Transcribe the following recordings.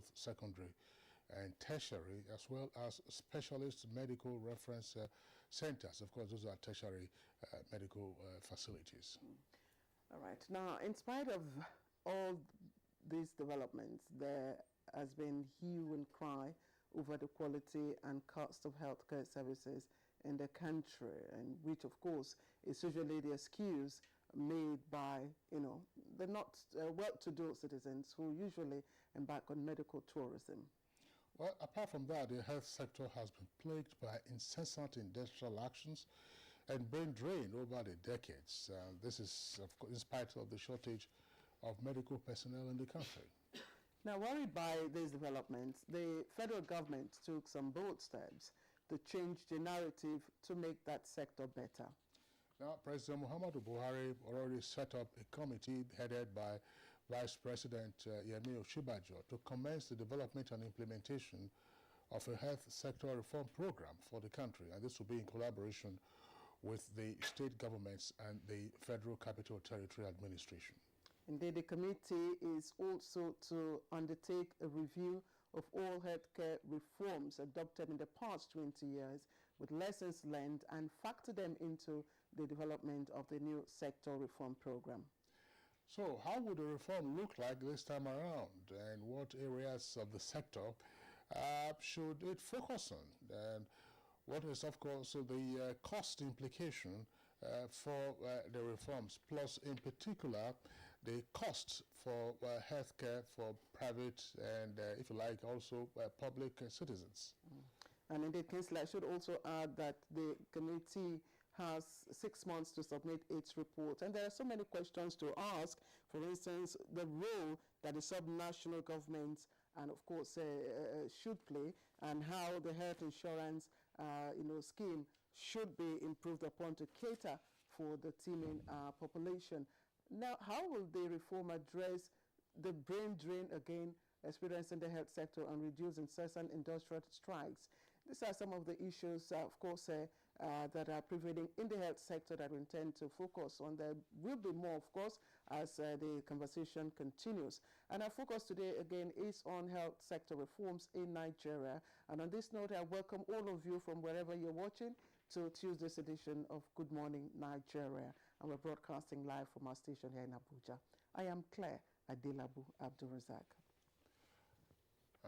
both secondary and tertiary, as well as specialist medical reference centers. Of course, those are tertiary medical facilities. All right. Now, in spite of all these developments, there has been hue and cry over the quality and cost of healthcare services in the country, and which, of course, is usually the excuse made by, the not well-to-do citizens who usually embark on medical tourism. Well, apart from that, the health sector has been plagued by incessant industrial actions and brain drain over the decades. This is, of course, in spite of the shortage of medical personnel in the country. Now, worried by these developments, the federal government took some bold steps to change the narrative to make that sector better. Now, President Muhammadu Buhari already set up a committee headed by Vice President Yemi Osinbajo to commence the development and implementation of a health sector reform program for the country. And this will be in collaboration with the state governments and the Federal Capital Territory Administration. Indeed, the committee is also to undertake a review of all healthcare reforms adopted in the past 20 years with lessons learned and factor them into the development of the new sector reform program. So how would the reform look like this time around, and what areas of the sector should it focus on? And what is, of course, the cost implication for the reforms, plus in particular the costs for healthcare for private and, if you like, also public citizens. And indeed, Kinsley, I should also add that the committee has 6 months to submit its report. And there are so many questions to ask. For instance, the role that the subnational governments and of course should play, and how the health insurance scheme should be improved upon to cater for the teeming population. Now, how will the reform address the brain drain again experienced in the health sector and reduce incessant industrial strikes? These are some of the issues, of course, that are prevailing in the health sector that we intend to focus on. There will be more, of course, as the conversation continues. And our focus today, again, is on health sector reforms in Nigeria. And on this note, I welcome all of you from wherever you're watching to Tuesday's edition of Good Morning Nigeria. And we're broadcasting live from our station here in Abuja. I am Claire Adelabu Abdulrazak.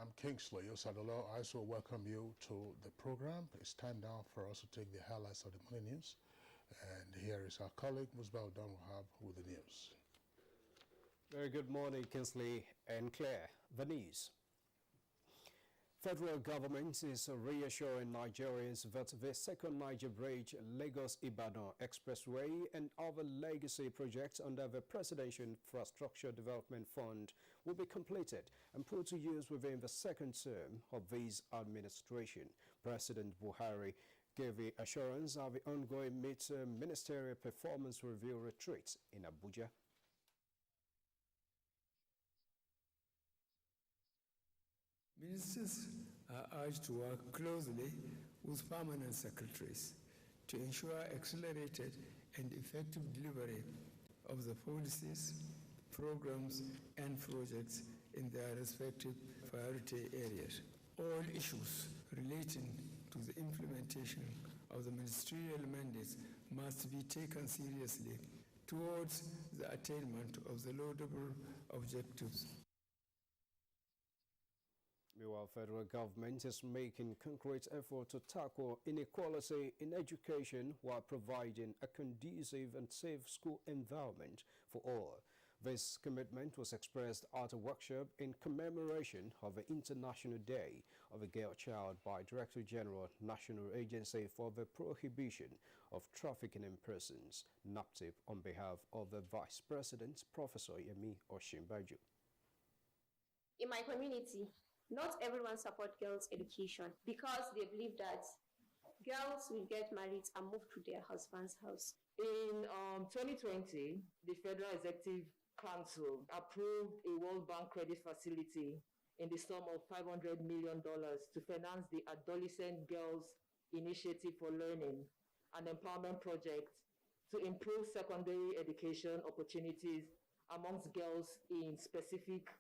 I'm Kingsley Osadolo. I also welcome you to the program. It's time now for us to take the highlights of the morning news. And here is our colleague, Musbah Donwahab, with the news. Very good morning, Kingsley and Claire. The news. Federal government is reassuring Nigerians that the second Niger Bridge, Lagos-Ibadan Expressway and other legacy projects under the Presidential Infrastructure Development Fund will be completed and put to use within the second term of this administration. President Buhari gave the assurance of the ongoing midterm ministerial performance review retreat in Abuja. Ministers are urged to work closely with permanent secretaries to ensure accelerated and effective delivery of the policies, programs, and projects in their respective priority areas. All issues relating to the implementation of the ministerial mandates must be taken seriously towards the attainment of the laudable objectives. Meanwhile, federal government is making concrete effort to tackle inequality in education while providing a conducive and safe school environment for all. This commitment was expressed at a workshop in commemoration of the International Day of the Girl Child by Director General, National Agency for the Prohibition of Trafficking in Persons, NAPTIP, on behalf of the Vice President, Professor Yemi Osinbajo. In my community, not everyone supports girls' education because they believe that girls will get married and move to their husband's house. In 2020, the Federal Executive Council approved a World Bank credit facility in the sum of $500 million to finance the Adolescent Girls Initiative for Learning, an empowerment project to improve secondary education opportunities amongst girls in specific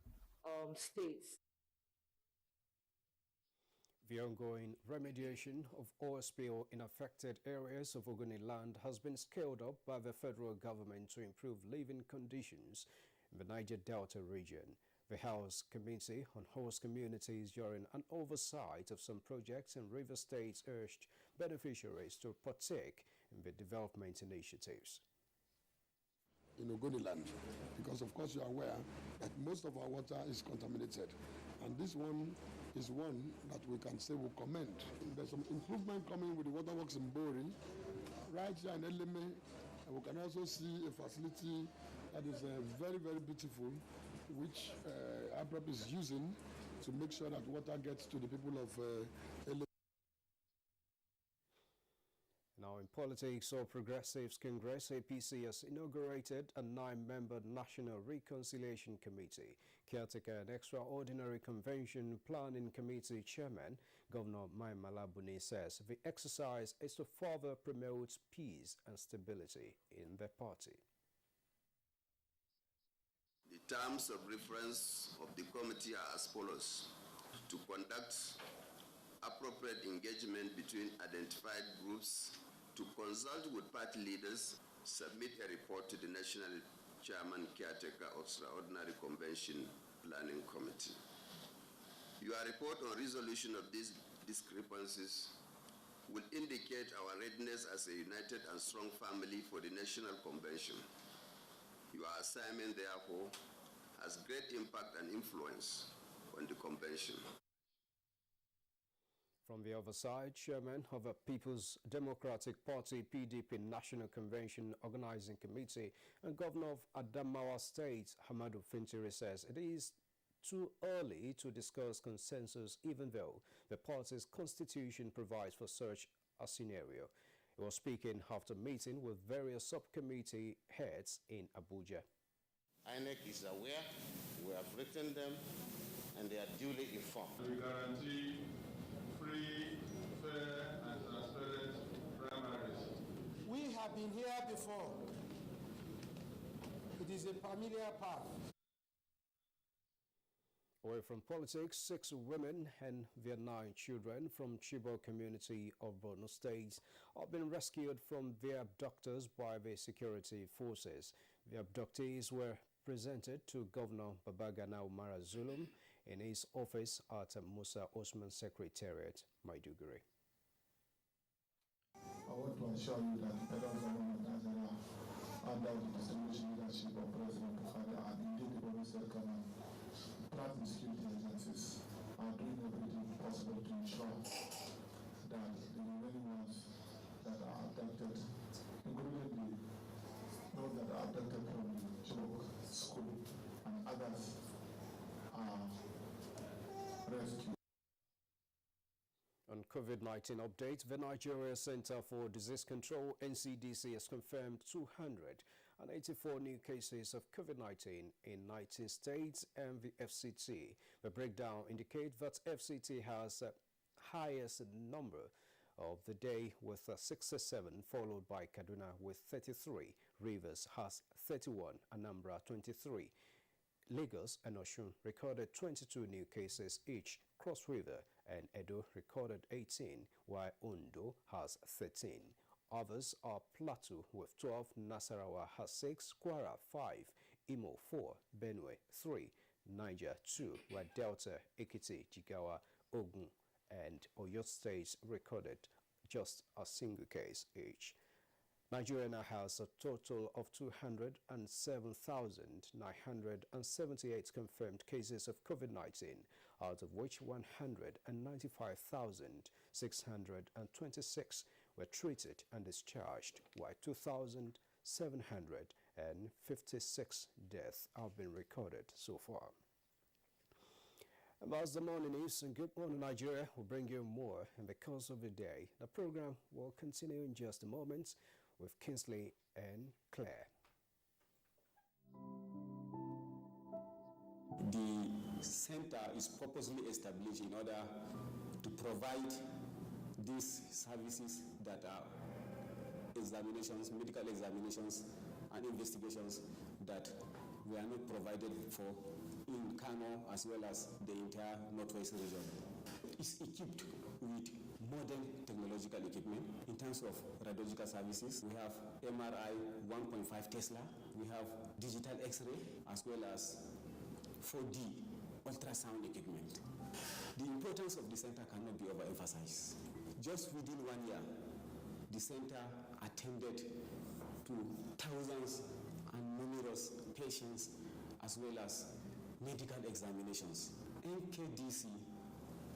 states. The ongoing remediation of oil spill in affected areas of Ogoniland has been scaled up by the federal government to improve living conditions in the Niger Delta region. The House Committee on Host Communities, during an oversight of some projects in River States, urged beneficiaries to partake in the development initiatives. In Ogoniland, because of course you are aware that most of our water is contaminated, and this one is one that we can say we commend. There's some improvement coming with the waterworks in Bori. Right here in Eleme, we can also see a facility that is very, very beautiful, which ABRAP is using to make sure that water gets to the people of Eleme. Now in politics, All Progressives Congress APC has inaugurated a 9-member National Reconciliation Committee. Caretaker and Extraordinary Convention Planning Committee Chairman Governor Mai Malabuni says the exercise is to further promote peace and stability in the party. The terms of reference of the committee are as follows: to conduct appropriate engagement between identified groups, to consult with party leaders, submit a report to the National Chairman Caretaker Extraordinary Convention Planning Committee. Your report on resolution of these discrepancies will indicate our readiness as a united and strong family for the National Convention. Your assignment, therefore, has great impact and influence on the convention. From the other side, Chairman of the People's Democratic Party PDP National Convention Organizing Committee and Governor of Adamawa State, Hamadu Fintiri, says it is too early to discuss consensus, even though the party's constitution provides for such a scenario. He was speaking after meeting with various subcommittee heads in Abuja. INEC is aware, we have written them, and they are duly informed. We guarantee free, fair, and transparent primaries. We have been here before. It is a familiar path. Away from politics, 6 women and their 9 children from Chibok community of Borno State have been rescued from their abductors by the security forces. The abductees were presented to Governor Babagana Umara Zulum in his office at Musa Osman Secretariat, Maiduguri. I want to assure you that the federal government of Nigeria, under the distinguished leadership of President Buhari and indeed the Borno State government, private security agencies are doing everything possible to ensure that the remaining ones that are abducted, including those that are abducted from the Chibok school and others, are rescued. On COVID-19 update, the Nigeria Center for Disease Control, NCDC, has confirmed 284 new cases of COVID-19 in 19 states and the FCT. The breakdown indicates that FCT has the highest number of the day with 67, followed by Kaduna with 33. Rivers has 31, Anambra 23. Lagos and Osun recorded 22 new cases each. Cross River and Edo recorded 18, while Ondo has 13. Others are Plateau with 12, Nasarawa has 6, Kwara 5, Imo 4, Benue 3, Niger 2, while Delta, Ekiti, Jigawa, Ogun and Oyo states recorded just a single case each. Nigeria now has a total of 207,978 confirmed cases of COVID-19, out of which 195,626 were treated and discharged, while 2,756 deaths have been recorded so far. And that's the morning news, and Good Morning Nigeria will bring you more in the course of the day. The program will continue in just a moment with Kingsley and Claire. The center is purposely established in order to provide these services that are examinations, medical examinations and investigations that we are not provided for in Kano as well as the entire Northwest region. is equipped with modern technological equipment. In terms of radiological services, we have MRI 1.5 Tesla, we have digital X-ray, as well as 4D ultrasound equipment. The importance of the center cannot be overemphasized. Just within 1 year, the center attended to thousands and numerous patients, as well as medical examinations. NKDC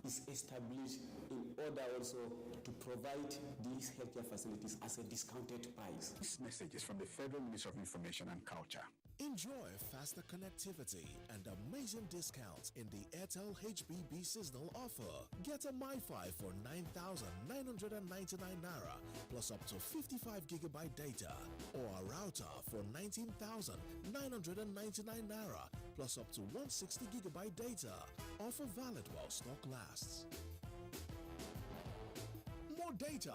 is established in order also to provide these healthcare facilities as a discounted price. This message is from the Federal Ministry of Information and Culture. Enjoy faster connectivity and amazing discounts in the Airtel HBB seasonal offer. Get a MiFi for 9,999 Naira plus up to 55 gigabyte data, or a router for 19,999 Naira plus up to 160 gigabyte data. Offer valid while stock lasts. More data,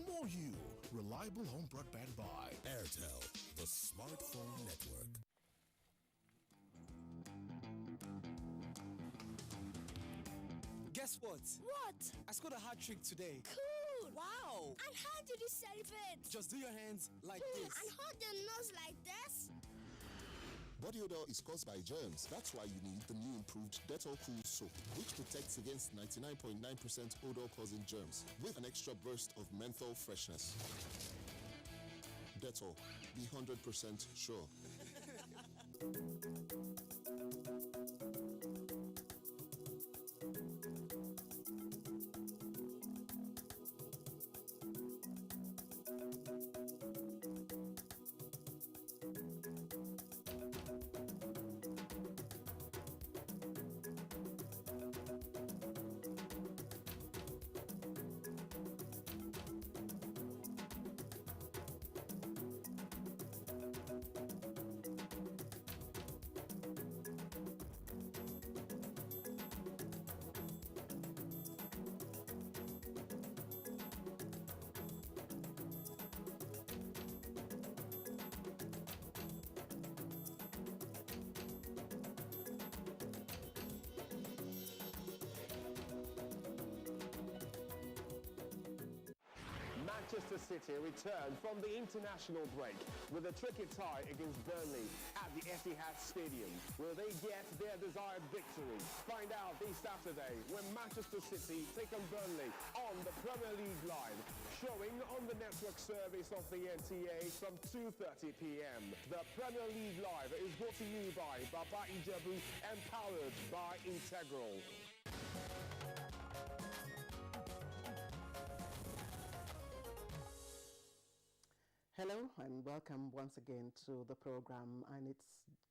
more you. Reliable home broadband by Airtel, the smartphone network. Guess what? What? I scored a hat trick today. Cool! Wow! And how did you celebrate? Just do your hands like this. And hold your nose like this. Body odor is caused by germs. That's why you need the new improved Dettol Cool soap, which protects against 99.9% odor-causing germs with an extra burst of menthol freshness. Dettol, be 100% sure. Manchester City return from the international break with a tricky tie against Burnley at the Etihad Stadium. Will they get their desired victory? Find out this Saturday when Manchester City take on Burnley on the Premier League Live, showing on the network service of the NTA from 2:30 p.m. The Premier League Live is brought to you by Baba Ijebu and powered by Integral. Hello and welcome once again to the program, and it's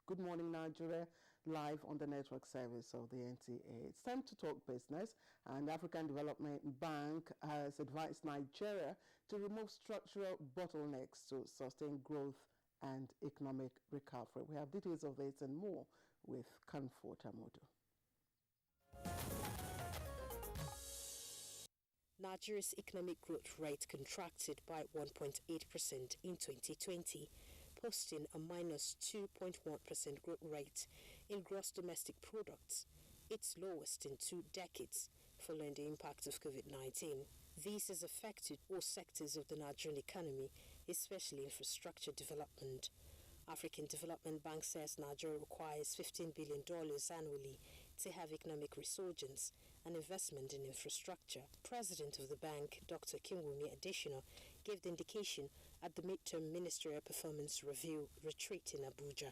Good Morning Nigeria live on the network service of the NTA. It's time to talk business, and the African Development Bank has advised Nigeria to remove structural bottlenecks to sustain growth and economic recovery. We have details of this and more with Comfort Amodu. Nigeria's economic growth rate contracted by 1.8% in 2020, posting a minus 2.1% growth rate in gross domestic products, its lowest in 2 decades, following the impact of COVID-19. This has affected all sectors of the Nigerian economy, especially infrastructure development. African Development Bank says Nigeria requires $15 billion annually to have economic resurgence and investment in infrastructure. President of the bank, Dr. Kinwumi Adesina, gave the indication at the midterm ministerial performance review retreat in Abuja.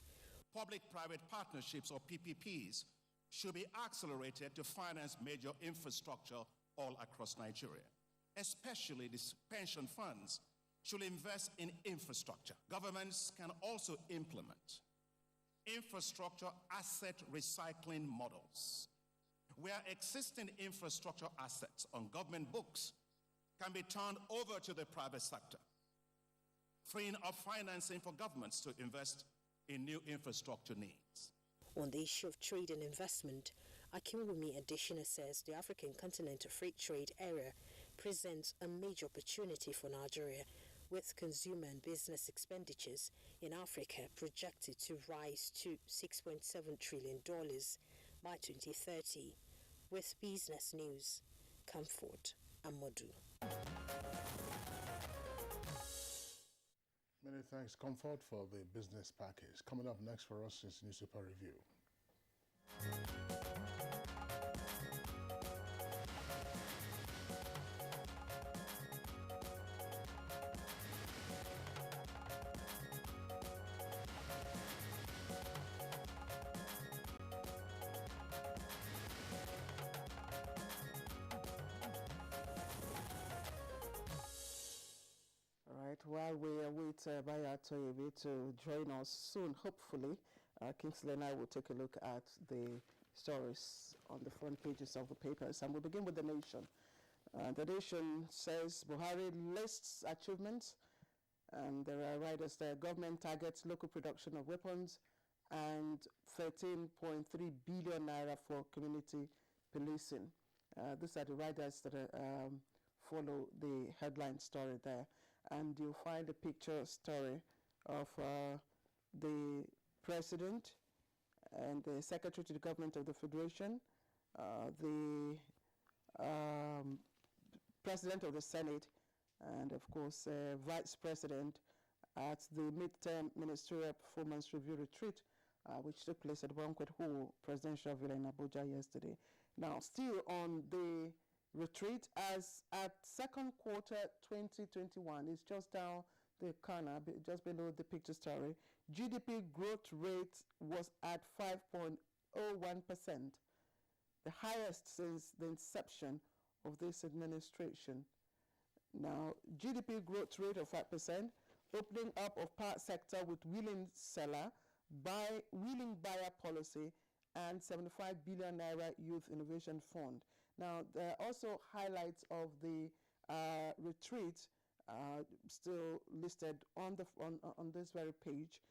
Public-private partnerships, or PPPs, should be accelerated to finance major infrastructure all across Nigeria. Especially the pension funds should invest in infrastructure. Governments can also implement infrastructure asset recycling models, where existing infrastructure assets on government books can be turned over to the private sector, freeing up financing for governments to invest in new infrastructure needs. On the issue of trade and investment, Akinwumi Adesina says the African Continental Free Trade Area presents a major opportunity for Nigeria, with consumer and business expenditures in Africa projected to rise to $6.7 trillion by 2030. With business news, Comfort Amodu. Many thanks, Comfort, for the business package. Coming up next for us is newspaper review. While we await Baya Toyebe to join us soon, hopefully, Kingsley and I will take a look at the stories on the front pages of the papers. And we'll begin with The Nation. The Nation says Buhari lists achievements, and there are riders there. Government targets local production of weapons and 13.3 billion naira for community policing. These are the riders that follow the headline story there. And you'll find a picture story of the president and the secretary to the government of the federation, the president of the Senate, and of course vice president at the midterm ministerial performance review retreat, which took place at Banquet Hall Presidential Villa in Abuja yesterday. Now, still on the retreat, as at second quarter 2021, it's just down the corner, just below the picture story. GDP growth rate was at 5.01%, the highest since the inception of this administration. Now, GDP growth rate of 5%, opening up of power sector with willing seller, willing buyer policy, and 75 billion naira youth innovation fund. Now, there are also highlights of the retreat still listed on this very page.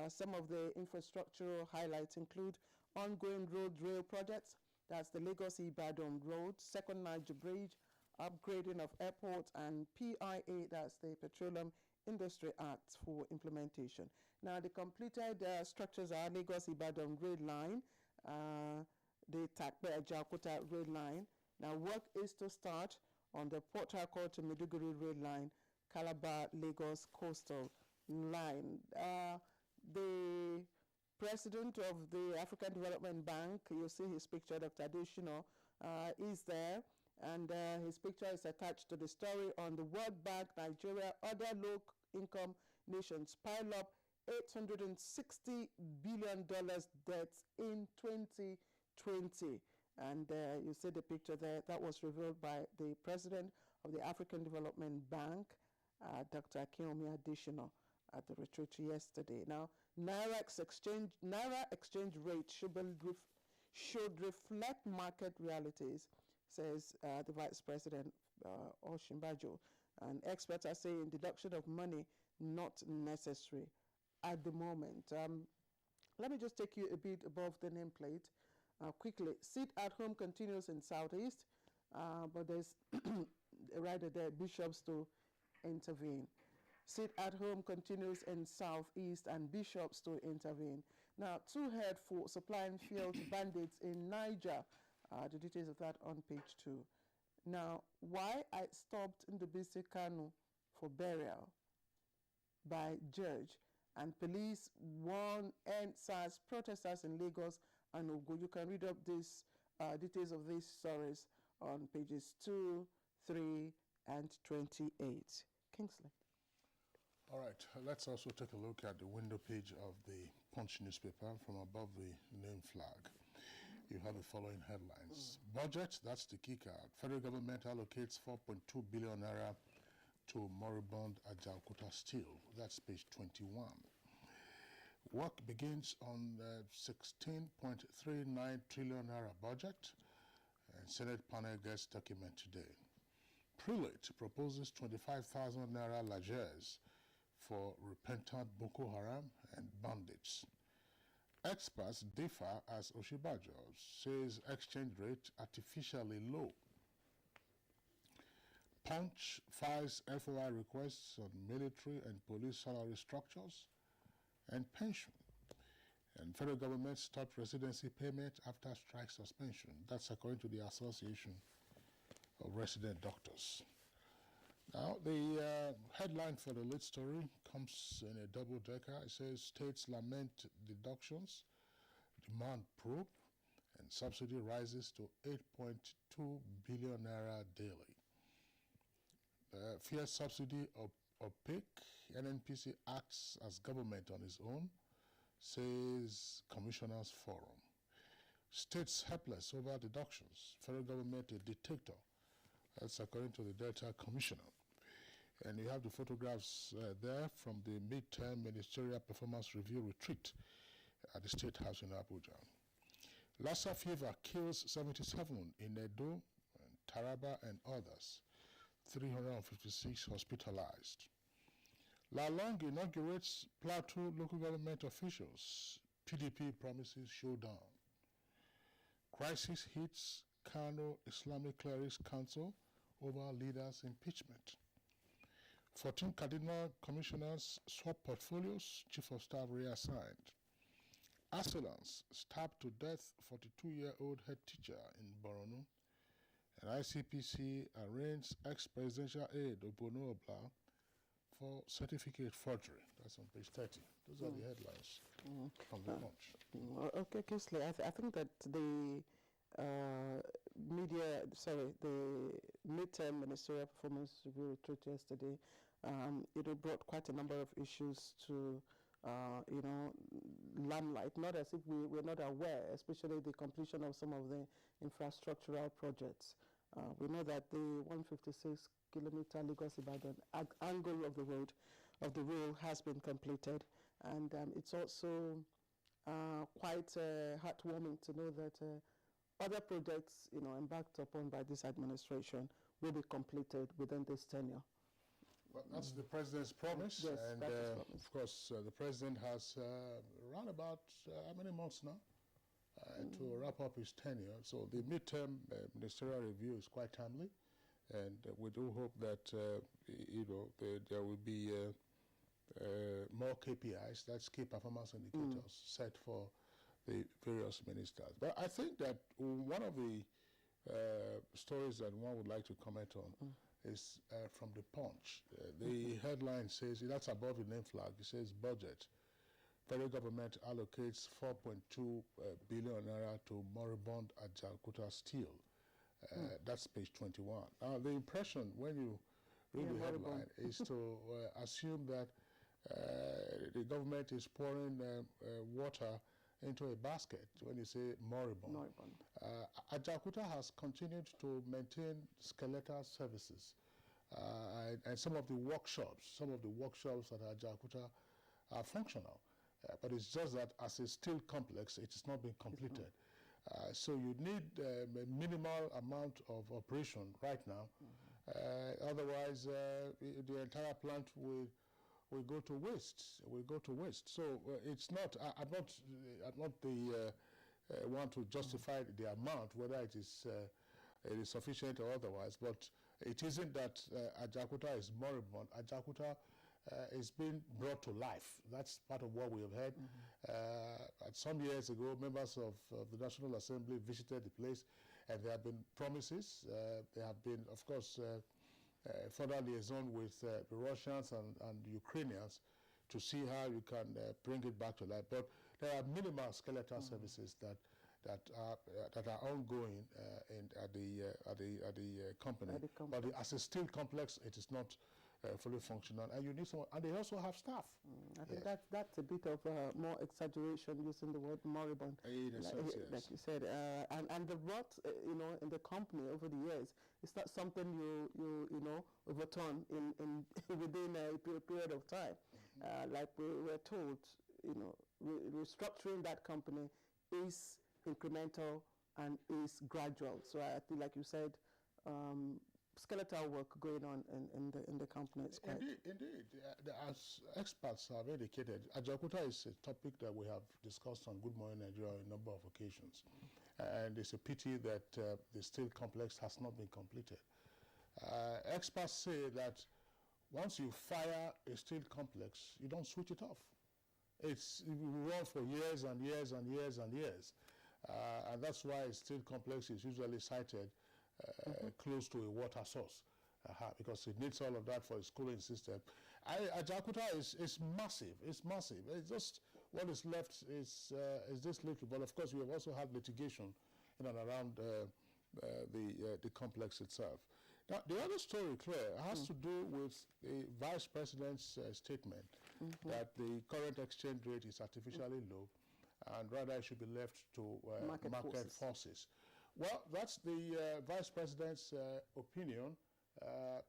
Some of the infrastructural highlights include ongoing road rail projects, that's the Lagos-Ibadan Road, Second Niger Bridge, upgrading of airports, and PIA, that's the Petroleum Industry Act for implementation. Now, the completed structures are Lagos-Ibadan Rail Line, the Takpe-Ajaokuta Rail Line. Now, work is to start on the Port Harcourt to Maiduguri Rail Line, Calabar-Lagos Coastal Line. The president of the African Development Bank, you'll see his picture, Dr. Adeshino, is there, and his picture is attached to the story on the World Bank, Nigeria, other low-income nations pile up $860 billion debts in 2020. And you see the picture there. That was revealed by the president of the African Development Bank, Dr. Akinwumi Adeshino, at the retreat yesterday. Now, Naira exchange rate should reflect market realities, says the Vice President Osinbajo. And experts are saying deduction of money not necessary at the moment. Let me just take you a bit above the nameplate quickly. Sit at home continues in Southeast, but there's a rider there, bishops to intervene. Sit at home continues in Southeast and bishops to intervene. Now, two head for supplying fuel to bandits in Niger. The details of that on page 2. Now, why I stopped in the BC Kanu for burial by judge, and police warn NSAS protesters in Lagos and Ogun. You can read up these details of these stories on pages 2, 3, and 28. Kingsley. All right, let's also take a look at the window page of the Punch newspaper from above the name flag. You have the following headlines. Budget, that's the kicker. Federal government allocates 4.2 billion naira to moribund Ajaokuta Steel. That's page 21. Work begins on the 16.39 trillion naira budget, and Senate panel gets document today. Prelate proposes 25,000 naira largesse for repentant Boko Haram and bandits. Experts differ as Osinbajo says exchange rate artificially low. Punch files FOI requests on military and police salary structures and pension. And federal government stopped residency payment after strike suspension. That's according to the Association of resident doctors. Now, the headline for the lead story comes in a double-decker. It says, states lament deductions, demand probe, and subsidy rises to 8.2 billion naira daily. Fierce subsidy opaque, NNPC acts as government on its own, says Commissioners Forum. States helpless over deductions, federal government a dictator. That's according to the Delta Commissioner. And you have the photographs there from the midterm ministerial performance review retreat at the State House in Abuja. Lassa fever kills 77 in Edo, and Taraba, and others. 356 hospitalized. Lalong inaugurates Plateau local government officials. PDP promises showdown. Crisis hits Kano Islamic Clerics Council over leaders' impeachment. 14 cardinal commissioners swap portfolios, chief of staff reassigned. Assailants stabbed to death 42-year-old head teacher in Borno. And ICPC arraigns ex-presidential aide Obono Obla for certificate forgery. That's on page 30. Those are the headlines from the launch. Okay, Kingsley, I think that the the midterm ministerial performance review retreat yesterday, it brought quite a number of issues to limelight, not as if we're not aware, especially the completion of some of the infrastructural projects. We know that the 156-kilometer Lagos-Ibadan angle of the road has been completed, and it's also quite heartwarming to know that other projects, embarked upon by this administration will be completed within this tenure. Well, that's the president's promise, yes, and that's his promise. of course, the president has around about how many months now to wrap up his tenure. So the midterm ministerial review is quite timely, and we do hope that there will be more KPIs, that's key performance indicators, set for the various ministers. But I think that one of the stories that one would like to comment on is from the Punch. The headline says, that's above the name flag, it says budget. Federal government allocates 4.2 billion naira to moribund Ajaokuta steel. That's page 21. Now, the impression when you read the headline is to assume that the government is pouring water into a basket when you say moribund. Ajaokuta has continued to maintain skeletal services, and some of the workshops at Ajaokuta are functional, but it's just that as a steel complex, it has not been completed. So you need a minimal amount of operation right now. Otherwise, the entire plant will go to waste. So it's not. I'm not the one to justify the amount, whether it is sufficient or otherwise. But it isn't that Ajaokuta is moribund. Ajaokuta is being brought to life. That's part of what we have heard. Some years ago, members of the National Assembly visited the place, and there have been promises. There have been, of course, further liaison with the Russians and the Ukrainians to see how you can bring it back to life. But there are minimal skeletal services that are ongoing at the company. But as a steel complex, it is not fully functional, and you need someone. And they also have staff. I think that's a bit of more exaggeration using the word moribund. Like you said, and the rot, in the company over the years, it's not something you overturn in within a period of time. Like we were told, restructuring that company is incremental and is gradual. So I think, like you said, skeletal work going on in the company. Indeed. As experts have indicated, Ajaokuta is a topic that we have discussed on Good Morning Nigeria on a number of occasions. And it's a pity that the steel complex has not been completed. Experts say that once you fire a steel complex, you don't switch it off. It will run for years and years and years and years. And that's why a steel complex is usually cited close to a water source, because it needs all of that for its cooling system. Ajaokuta is massive. It's massive. It's just what is left is this little. But of course, we have also had litigation in and around the complex itself. Now, the other story, Claire, has to do with the Vice President's statement that the current exchange rate is artificially low, and rather it should be left to market forces. Well, that's the Vice President's opinion,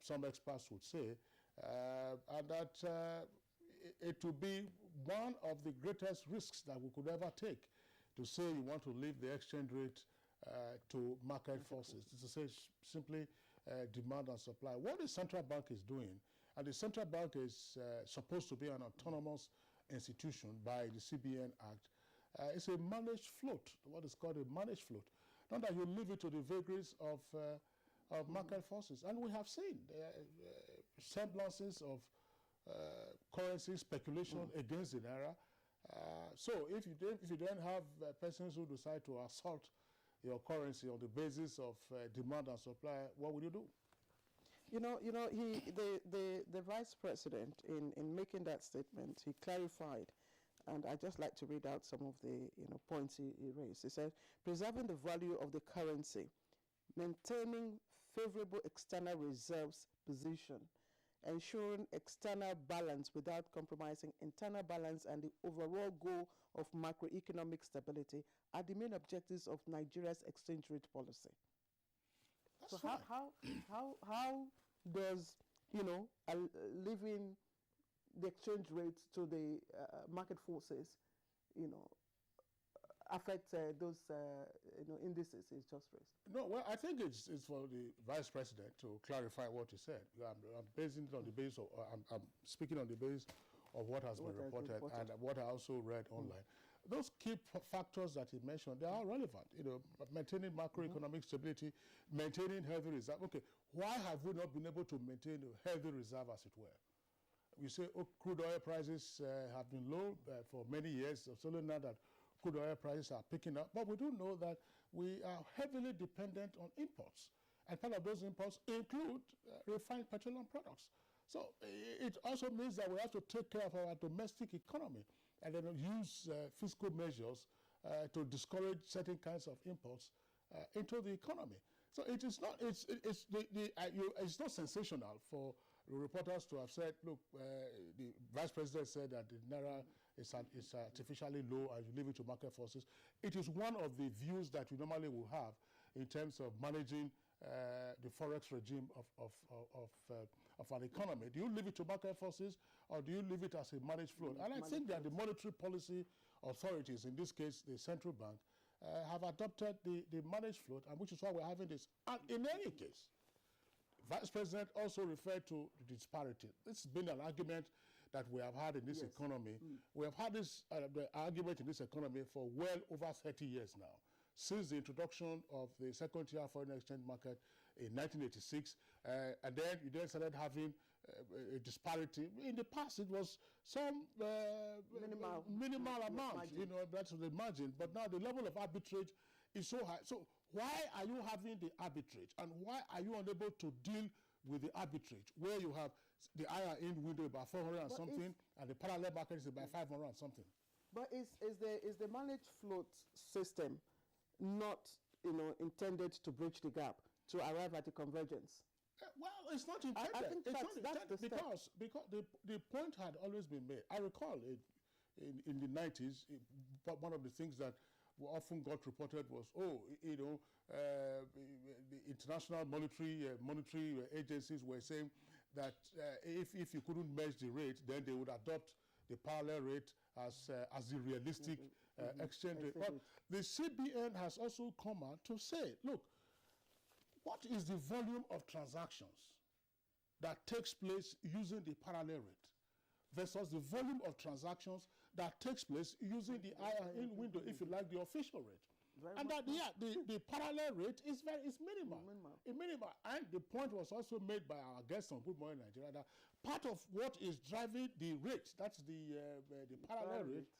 some experts would say, and that it would be one of the greatest risks that we could ever take, to say you want to leave the exchange rate to market forces. To say simply demand and supply. What the central bank is doing, and the central bank is supposed to be an autonomous institution by the CBN Act, it's a managed float, what is called a managed float. Not that you leave it to the vagaries of market forces. And we have seen semblances of currency speculation against the naira. So if you don't have persons who decide to assault your currency on the basis of demand and supply, what would you do? The vice president, in making that statement, he clarified, and I'd just like to read out some of the points he raised. He said, preserving the value of the currency, maintaining favorable external reserves position, ensuring external balance without compromising internal balance, and the overall goal of macroeconomic stability are the main objectives of Nigeria's exchange rate policy. That's so how does leaving the exchange rate to the market forces, affect those indices is just raised? No, well, I think it's for the vice president to clarify what he said. I'm basing it on the basis of, I'm speaking on the basis of what has been reported and what I also read online. Those key factors that he mentioned, they are relevant. Maintaining macroeconomic stability, maintaining healthy reserve. Okay, why have we not been able to maintain a healthy reserve, as it were? We say crude oil prices have been low for many years. It's only now that crude oil prices are picking up. But we do know that we are heavily dependent on imports. And part of those imports include refined petroleum products. So it also means that we have to take care of our domestic economy and then use fiscal measures to discourage certain kinds of imports into the economy. So it is not, it's not sensational for the reporters to have said, look, the vice president said that the naira is artificially low and you leave it to market forces. It is one of the views that you normally will have in terms of managing the forex regime of an economy. Do you leave it to market forces, or do you leave it as a managed float? And I think that the monetary policy authorities, in this case the central bank, have adopted the managed float, and which is why we're having this. And in any case, Vice President also referred to the disparity. This has been an argument that we have had in this economy. We have had this the argument in this economy for well over 30 years now, since the introduction of the second-tier foreign exchange market in 1986, and then you then started having a disparity. In the past, it was some minimal amount, that's the margin, but now the level of arbitrage is so high. So why are you having the arbitrage, and why are you unable to deal with the arbitrage, where you have the higher end window about 400 and something, and the parallel market is about 500 and something? But is the managed float system not intended to bridge the gap to arrive at the convergence? Well, it's not intended. I think that's the because the point had always been made. I recall in the 90s, one of the things that often got reported was, the international monetary agencies were saying that if you couldn't match the rate, then they would adopt the parallel rate as the realistic exchange rate. But the CBN has also come out to say, look, what is the volume of transactions that takes place using the parallel rate versus the volume of transactions that takes place using the IRN window, if you like, the official rate? And that, the parallel rate is minimal. And the point was also made by our guest on Good Morning Nigeria that part of what is driving the rate, that's the parallel rate,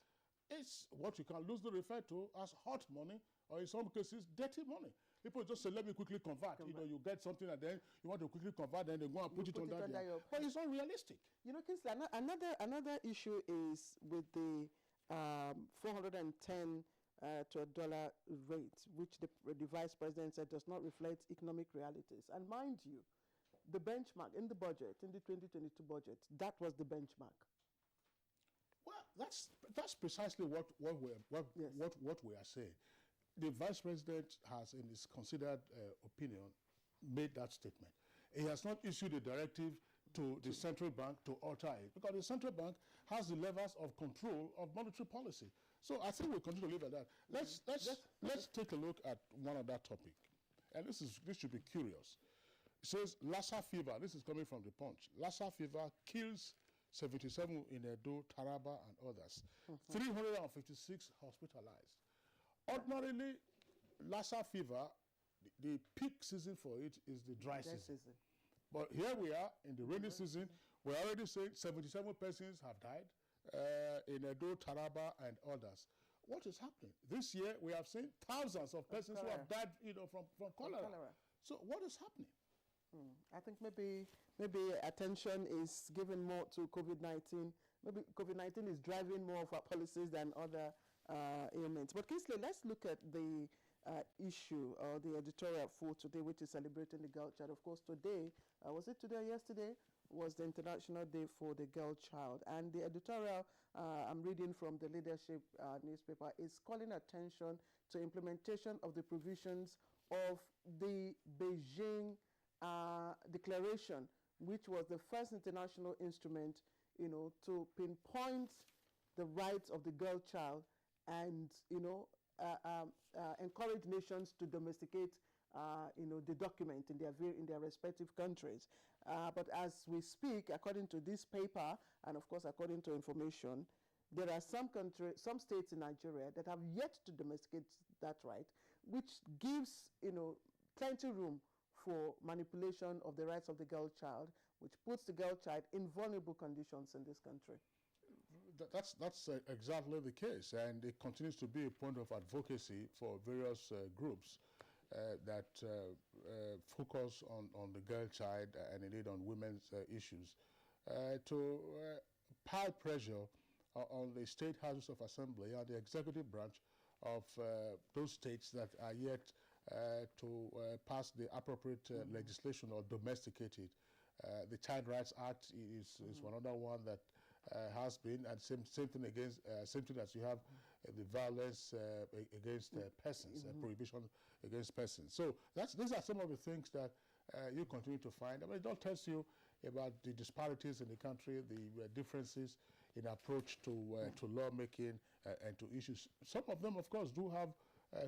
is what you can loosely refer to as hot money, or in some cases, dirty money. People just say, let me quickly convert. You know, you get something and then you want to quickly convert, then they go and put it under there. But it's not realistic. You know, Kingsley, another issue is with the 410 to a dollar rate, which the vice president said does not reflect economic realities. And mind you, the benchmark in the budget, in the 2022 budget, that was the benchmark. Well, that's precisely what we are saying. The vice president has, in his considered opinion, made that statement. He has not issued a directive to the central bank to alter it, because the central bank has the levers of control of monetary policy. So I think we'll continue to leave at that. Let's take a look at one other topic, and this should be curious. It says Lassa fever. This is coming from the Punch. Lassa fever kills 77 in Edo, Taraba, and others. 356 hospitalized. Ordinarily, Lassa fever, the peak season for it is the dry season. But here we are in the rainy season. We're already saying 77 persons have died in Edo, Taraba, and others. What is happening? This year, we have seen thousands of persons who have died, from cholera. So what is happening? I think maybe attention is given more to COVID-19. Maybe COVID-19 is driving more of our policies than other ailments. But Kingsley, let's look at the issue or the editorial for today, which is celebrating the girl child. Of course, today, was it today or yesterday, was the International Day for the Girl Child. And the editorial I'm reading from the Leadership newspaper is calling attention to implementation of the provisions of the Beijing Declaration, which was the first international instrument, to pinpoint the rights of the girl child and, encourage nations to domesticate, the document in their respective countries. But as we speak, according to this paper, and of course according to information, there are some states in Nigeria that have yet to domesticate that right, which gives, plenty room for manipulation of the rights of the girl child, which puts the girl child in vulnerable conditions in this country. That's exactly the case, and it continues to be a point of advocacy for various groups that focus on the girl child and indeed on women's issues to pile pressure on the state houses of assembly and the executive branch of those states that are yet to pass the appropriate legislation or domesticate it. The Child Rights Act is another one that has been, and same thing as you have the violence against persons, prohibition against persons. So these are some of the things that you continue to find. I mean, it all tells you about the disparities in the country, the differences in approach to lawmaking and to issues. Some of them, of course, do have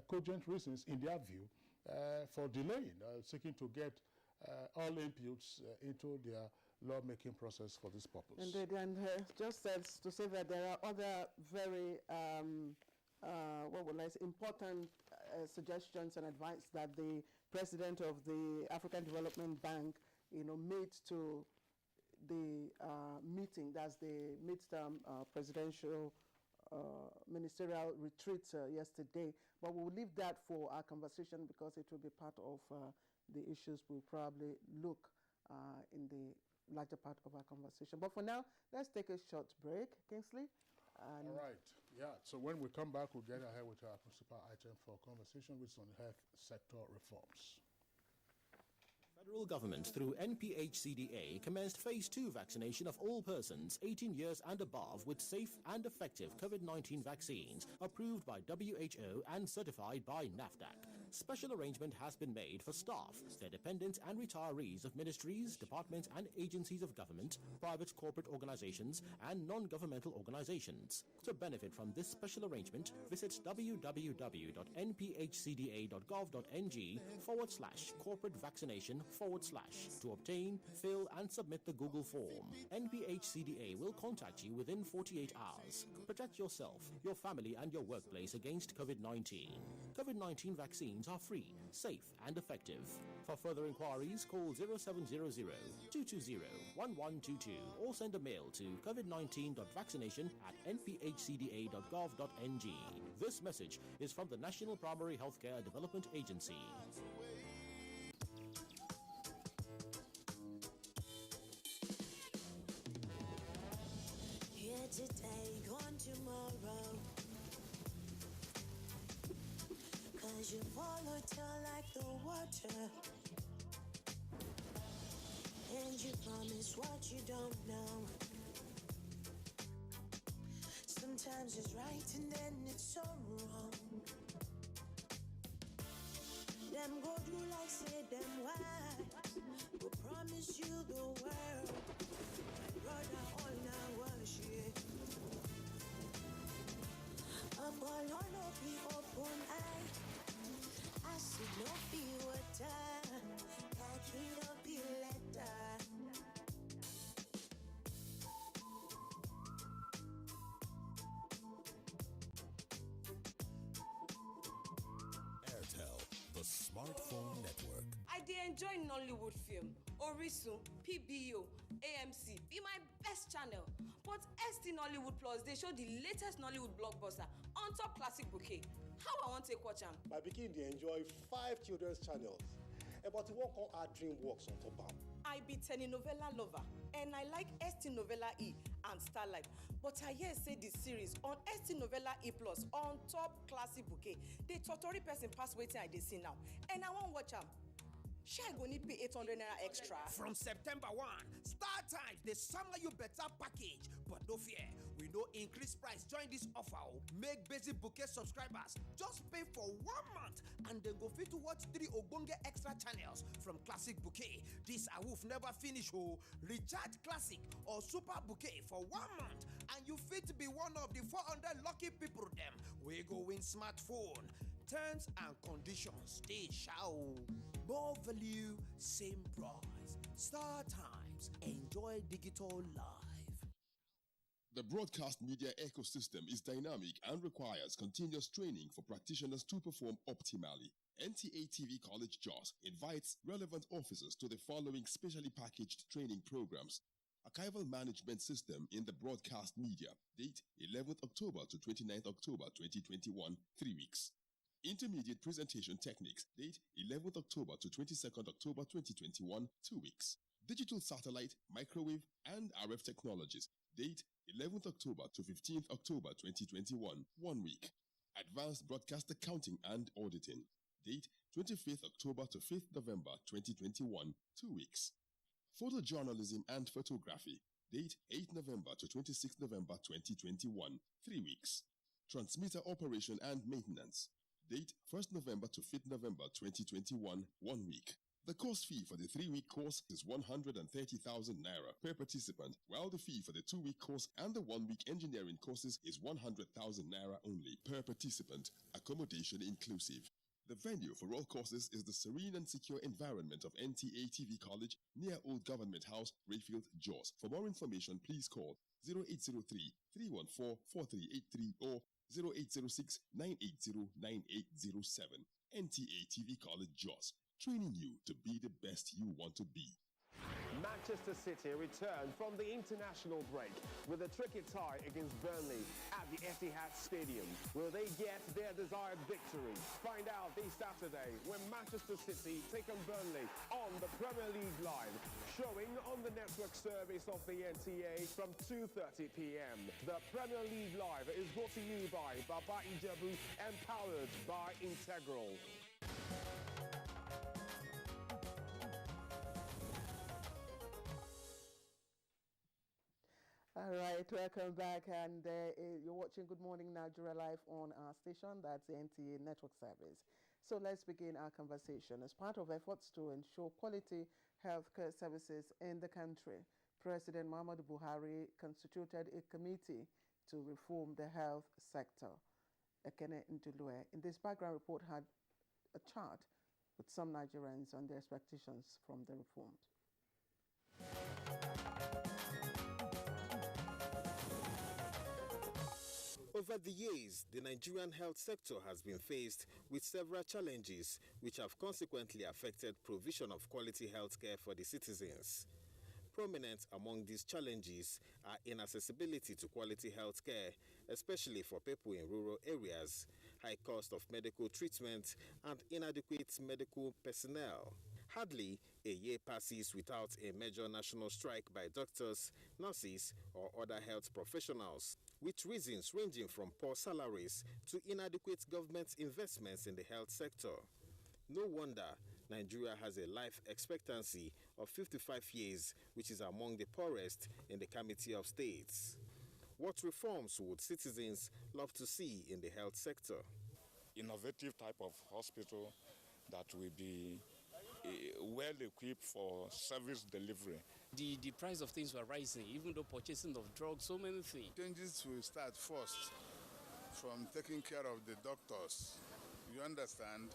cogent reasons, in their view, for delaying, seeking to get all inputs into their lawmaking process for this purpose. Indeed, and just as to say that there are other very, important suggestions and advice that the president of the African Development Bank, made to the meeting, that's the midterm presidential ministerial retreat yesterday. But we'll leave that for our conversation because it will be part of the issues we'll probably look in the larger part of our conversation. But for now, let's take a short break, Kingsley. All right. Yeah. So when we come back, we'll get ahead with our principal item for conversation, which is on health sector reforms. Federal government through NPHCDA commenced phase 2 vaccination of all persons 18 years and above with safe and effective COVID-19 vaccines approved by WHO and certified by NAFDAC. Special arrangement has been made for staff, their dependents and retirees of ministries, departments and agencies of government, private corporate organizations and non-governmental organizations. To benefit from this special arrangement, visit www.nphcda.gov.ng/corporate vaccination to obtain, fill and submit the Google form. NPHCDA will contact you within 48 hours. Protect yourself, your family and your workplace against COVID-19. COVID-19 vaccines are free, safe and effective. For further inquiries, call 0700-220-1122 or send a mail to covid19.vaccination@nphcda.gov.ng. This message is from the National Primary Healthcare Development Agency. Here today, gone tomorrow. 'Cause you volatile like the water. And you promise what you don't know. Sometimes it's right and then it's so wrong. Them go do like say them why. Go promise you the world. My brother all now worship. Up all no be open eye. I see no be water. Khaki no be letter. The smartphone network. I dey enjoy Nollywood film, Orisun, PBO, AMC be my best channel. But ST Nollywood Plus they show the latest Nollywood blockbuster on top classic bouquet. How I want take watch am? My pikin dey enjoy 5 children's channels. But you won't add DreamWorks on top am. I be telenovela lover and I like ST Novella E and Starlight. But I hear say the series on ST Novella E Plus on top classic bouquet. They totori person pass waiting I dey see now. And I won't watch am. Shey I go need pay 800 naira extra. From September 1, Star Times they summer you better package. But no fear, we no increase price. Join this offer. Make basic bouquet subscribers just pay for 1 month and then go fit to watch 3 ogbonge extra channels from Classic Bouquet. This awoof never finish. Recharge Classic or Super Bouquet for 1 month and you fit be one of the 400 lucky people them. We go win smartphone. Terms and conditions stay show. More value, same price. Star Times. Enjoy digital life. The broadcast media ecosystem is dynamic and requires continuous training for practitioners to perform optimally. NTA TV College JOS invites relevant officers to the following specially packaged training programs. Archival Management System in the Broadcast Media. Date 11th October to 29th October 2021, 3 weeks. Intermediate Presentation Techniques. Date 11th October to 22nd October 2021, 2 weeks. Digital Satellite, Microwave, and RF Technologies. Date 11th October to 15th October 2021, 1 week. Advanced Broadcast Accounting and Auditing. Date 25th October to 5th November 2021, 2 weeks. Photojournalism and Photography. Date 8th November to 26th November 2021, 3 weeks. Transmitter Operation and Maintenance. Date 1st November to 5th November 2021, 1 week. The course fee for the 3-week course is 130,000 naira per participant, while the fee for the 2-week course and the 1-week engineering courses is 100,000 naira only per participant, accommodation inclusive. The venue for all courses is the serene and secure environment of NTA TV College near Old Government House, Rayfield, JOS. For more information, please call 0803-314-4383 or 0806-980-9807. NTA TV College JOS, training you to be the best you want to be. Manchester City return from the international break with a tricky tie against Burnley at the Etihad Stadium. Will they get their desired victory? Find out this Saturday when Manchester City take on Burnley on the Premier League Live, showing on the network service of the NTA from 2:30 p.m. The Premier League Live is brought to you by Baba Ijebu and powered by Integral. All right, welcome back, and you're watching Good Morning Nigeria live on our station. That's the NTA network service. So let's begin our conversation. As part of efforts to ensure quality healthcare services in the country, President Muhammadu Buhari constituted a committee to reform the health sector. Ekene Ndulue, in this background report, had a chart with some Nigerians on their expectations from the reforms. Over the years, the Nigerian health sector has been faced with several challenges which have consequently affected provision of quality healthcare for the citizens. Prominent among these challenges are inaccessibility to quality health care, especially for people in rural areas, high cost of medical treatment, and inadequate medical personnel. Hardly a year passes without a major national strike by doctors, nurses, or other health professionals, with reasons ranging from poor salaries to inadequate government investments in the health sector. No wonder Nigeria has a life expectancy of 55 years, which is among the poorest in the Committee of States. What reforms would citizens love to see in the health sector? Innovative type of hospital that will be well equipped for service delivery. The price of things were rising, even though purchasing of drugs, so many things. Changes will start first from taking care of the doctors. You understand?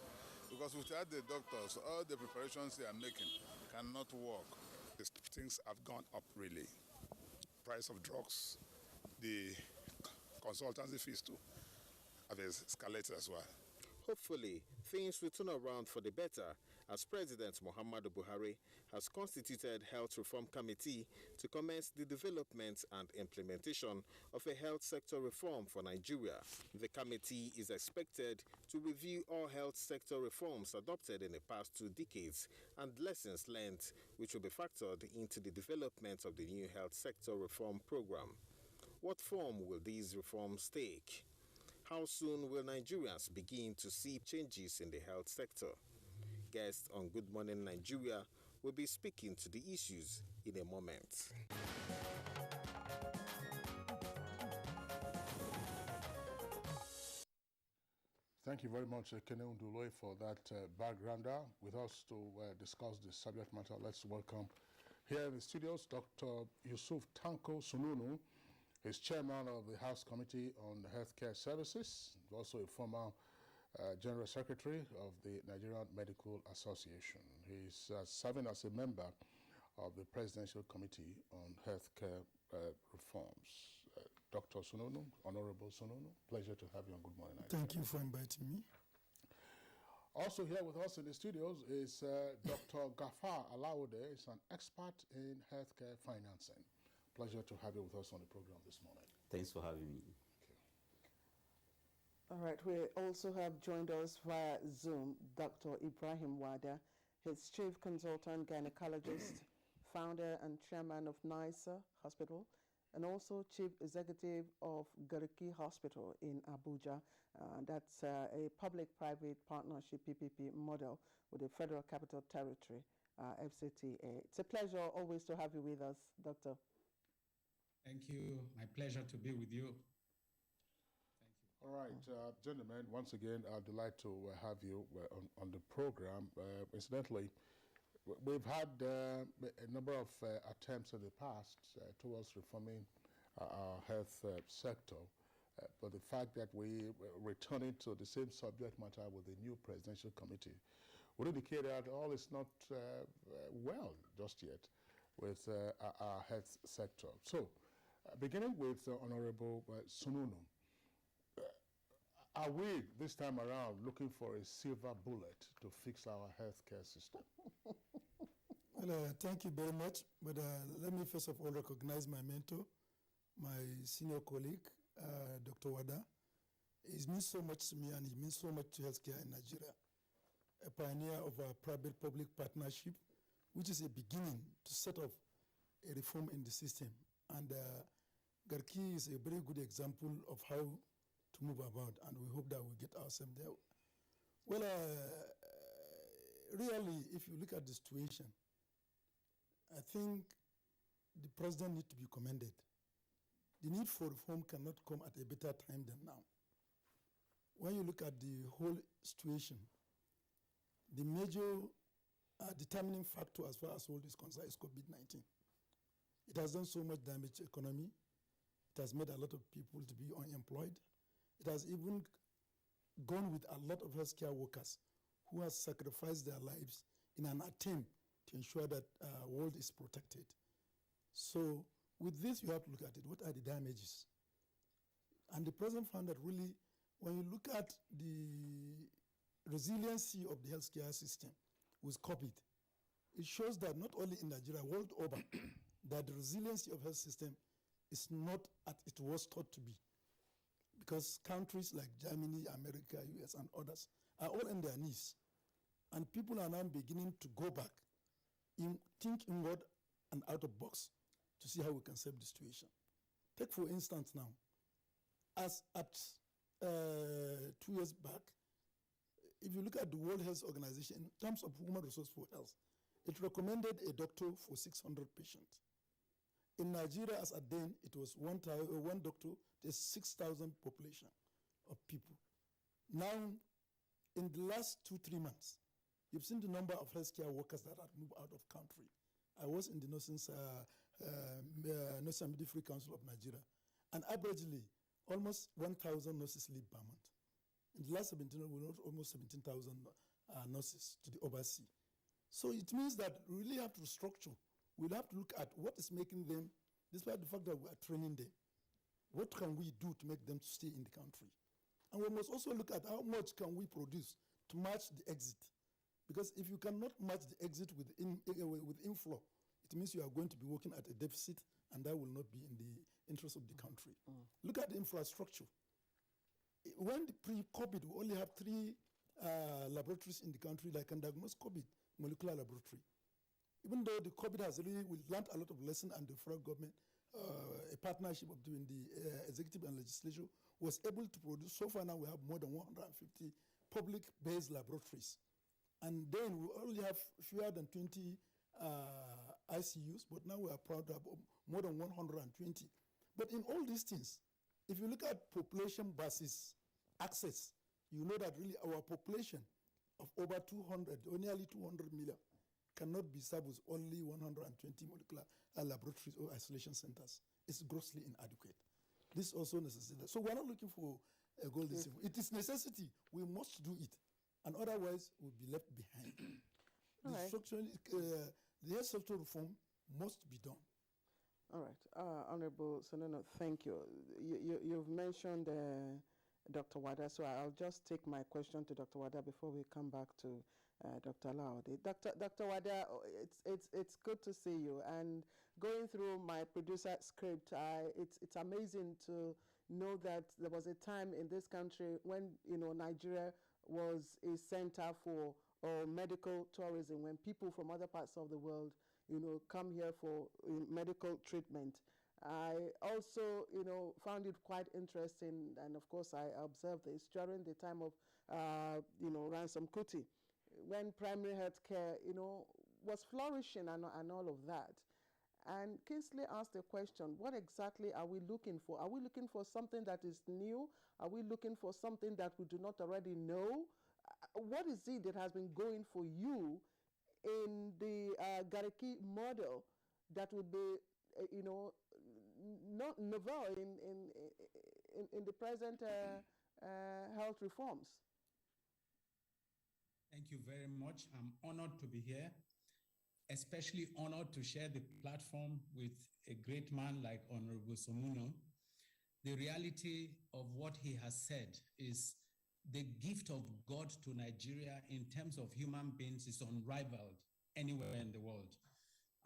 Because without the doctors, all the preparations they are making cannot work. Things have gone up really. Price of drugs, the consultancy fees too have escalated as well. Hopefully, things will turn around for the better as President Muhammadu Buhari has constituted Health Reform Committee to commence the development and implementation of a health sector reform for Nigeria. The committee is expected to review all health sector reforms adopted in the past 2 decades and lessons learned, which will be factored into the development of the new health sector reform program. What form will these reforms take? How soon will Nigerians begin to see changes in the health sector? Guests on Good Morning Nigeria will be speaking to the issues in a moment. Thank you very much, Kene Unduloi, for that backgrounder. With us to discuss this subject matter, let's welcome here in the studios Dr. Yusuf Tanko Sununu. He's chairman of the House Committee on Healthcare Services, also a former General Secretary of the Nigerian Medical Association. He's serving as a member of the Presidential Committee on Healthcare Reforms. Dr. Sununu, Honorable Sununu, pleasure to have you on Good Morning Nigeria. Thank you for inviting me. Also here with us in the studios is Dr. Gafar Alaude. He's an expert in healthcare financing. Pleasure to have you with us on the program this morning. Thanks for having me. All right, we also have joined us via Zoom Dr. Ibrahim Wada. He's Chief Consultant Gynecologist, founder and chairman of NISA Hospital, and also Chief Executive of Gariki Hospital in Abuja. That's a public-private partnership PPP model with the Federal Capital Territory, FCTA. It's a pleasure always to have you with us, Doctor. Thank you. My pleasure to be with you. All right, gentlemen, once again, I'd like to have you on the program. Incidentally, we've had a number of attempts in the past towards reforming our health sector, but the fact that we're returning to the same subject matter with the new presidential committee would indicate that all is not well just yet with our health sector. So, beginning with Honorable Sununu, are we this time around looking for a silver bullet to fix our healthcare system? Well, thank you very much. But let me first of all recognize my mentor, my senior colleague, Dr. Wada. He means so much to me and he means so much to healthcare in Nigeria. A pioneer of a private-public partnership, which is a beginning to set up a reform in the system. And Garki is a very good example of how to move about, and we hope that we get ourselves there. Well, really, if you look at the situation, I think the president needs to be commended. The need for reform cannot come at a better time than now. When you look at the whole situation, the major determining factor as far as all this concerned is COVID-19. It has done so much damage to the economy. It has made a lot of people to be unemployed. It has even gone with a lot of healthcare workers who have sacrificed their lives in an attempt to ensure that world is protected. So with this, you have to look at it. What are the damages? And the president found that really, when you look at the resiliency of the healthcare system with COVID, it shows that not only in Nigeria, world over, that the resiliency of health system is not as it was thought to be. Because countries like Germany, America, US, and others are all on their knees. And people are now beginning to go back, think inward and out of box to see how we can save the situation. Take, for instance, now, as at 2 years back, if you look at the World Health Organization, in terms of human resource for health, it recommended a doctor for 600 patients. In Nigeria, as at then, it was one doctor to 6,000 population of people. Now, in the last 2-3 months, you've seen the number of healthcare workers that have moved out of country. I was in the Nursing and Midwifery Council of Nigeria, and averagely, almost 1,000 nurses leave per month. In the last 17 years, we lost almost 17,000 nurses to the overseas. So it means that we really have to restructure. We'll have to look at what is making them, despite the fact that we are training them, what can we do to make them stay in the country? And we must also look at how much can we produce to match the exit. Because if you cannot match the exit with inflow, it means you are going to be working at a deficit, and that will not be in the interest of the country. Look at the infrastructure. When pre-COVID, we only have 3 laboratories in the country that can diagnose COVID, molecular laboratory. Even though the COVID has really, we learned a lot of lessons, and the federal government, a partnership between the executive and legislature, was able to produce. So far now, we have more than 150 public-based laboratories. And then we only have fewer than 20 ICUs, but now we are proud to have more than 120. But in all these things, if you look at population versus access, you know that really our population of over 200, or nearly 200 million, cannot be served with only 120 molecular laboratories or isolation centers. It's grossly inadequate. This also necessitates. So we're not looking for a golden silver. It is necessity. We must do it. And otherwise, we'll be left behind. The health sector reform must be done. All right. Honorable Sonono, thank you. You've mentioned Dr. Wada, so I'll just take my question to Dr. Wada before we come back to Dr. Laode. Dr. Wada, it's good to see you. And going through my producer script, it's amazing to know that there was a time in this country when Nigeria was a center for medical tourism, when people from other parts of the world come here for medical treatment. I also found it quite interesting, and of course I observed this during the time of Ransom Kuti, when primary health care was flourishing and all of that. And Kingsley asked a question: what exactly are we looking for? Are we looking for something that is new? Are we looking for something that we do not already know? What is it that has been going for you in the Gariki model that would be, not novel in the present health reforms? Thank you very much. I'm honored to be here, especially honored to share the platform with a great man like Honorable Somuno. The reality of what he has said is the gift of God to Nigeria in terms of human beings is unrivaled anywhere in the world.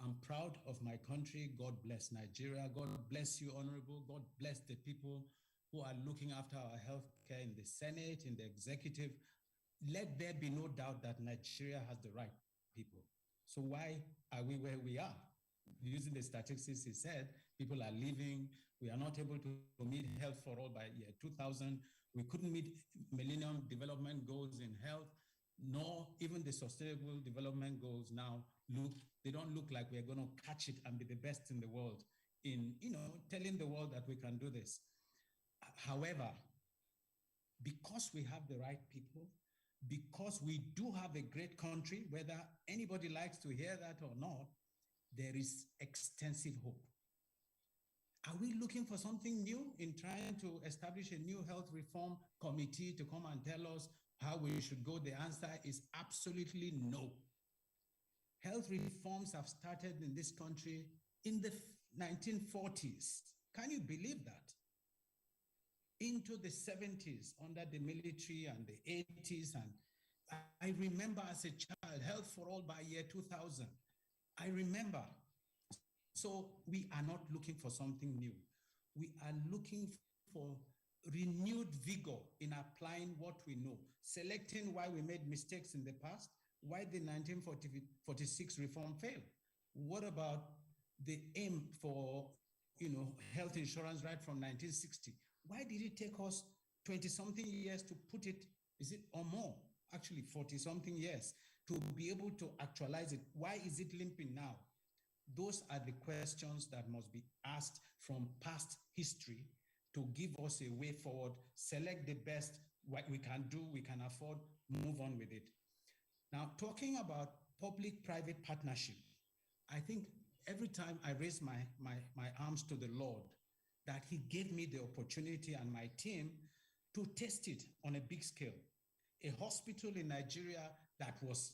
I'm proud of my country. God bless Nigeria. God bless you, Honorable. God bless the people who are looking after our health care in the Senate, in the executive. Let there be no doubt that Nigeria has the right people. So why are we where we are? Using the statistics, he said, people are leaving. We are not able to meet health for all by year 2000. We couldn't meet Millennium Development Goals in health, nor even the Sustainable Development Goals now they don't look like we're going to catch it and be the best in the world in, telling the world that we can do this. However, because we have the right people, because we do have a great country, whether anybody likes to hear that or not, there is extensive hope. Are we looking for something new in trying to establish a new health reform committee to come and tell us how we should go? The answer is absolutely no. Health reforms have started in this country in the 1940s. Can you believe that? Into the 70s under the military and the 80s. And I remember as a child, health for all by year 2000. I remember. So we are not looking for something new. We are looking for renewed vigor in applying what we know, selecting why we made mistakes in the past, why the 1946 reform failed. What about the aim for health insurance right from 1960? Why did it take us 20-something years to put it, or more, actually 40-something years, to be able to actualize it? Why is it limping now? Those are the questions that must be asked from past history to give us a way forward, select the best, what we can do, we can afford, move on with it. Now, talking about public-private partnership, I think every time I raise my arms to the Lord, that he gave me the opportunity and my team to test it on a big scale. A hospital in Nigeria that was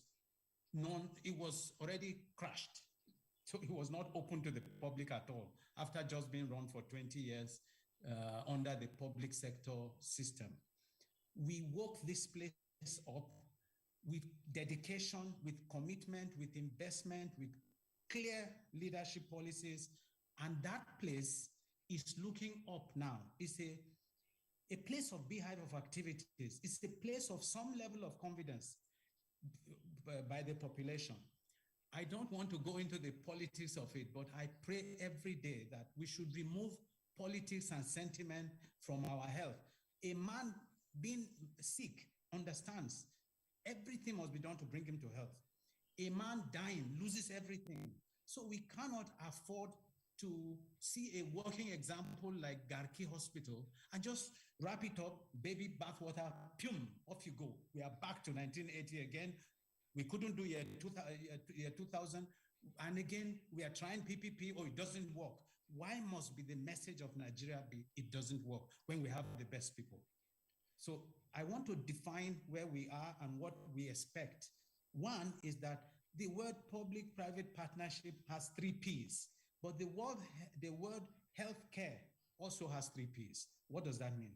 it was already crashed. So it was not open to the public at all after just being run for 20 years under the public sector system. We woke this place up with dedication, with commitment, with investment, with clear leadership policies, and that place is looking up now. It's a place of beehive of activities. It's a place of some level of confidence by the population. I don't want to go into the politics of it, but I pray every day that we should remove politics and sentiment from our health. A man being sick understands everything must be done to bring him to health. A man dying loses everything. So we cannot afford to see a working example like Garki Hospital and just wrap it up, baby bathwater, pum, off you go. We are back to 1980 again. We couldn't do year 2000. And again, we are trying PPP, it doesn't work. Why must be the message of Nigeria be it doesn't work when we have the best people? So I want to define where we are and what we expect. One is that the word public-private partnership has 3 Ps, but the word healthcare also has 3 Ps. What does that mean?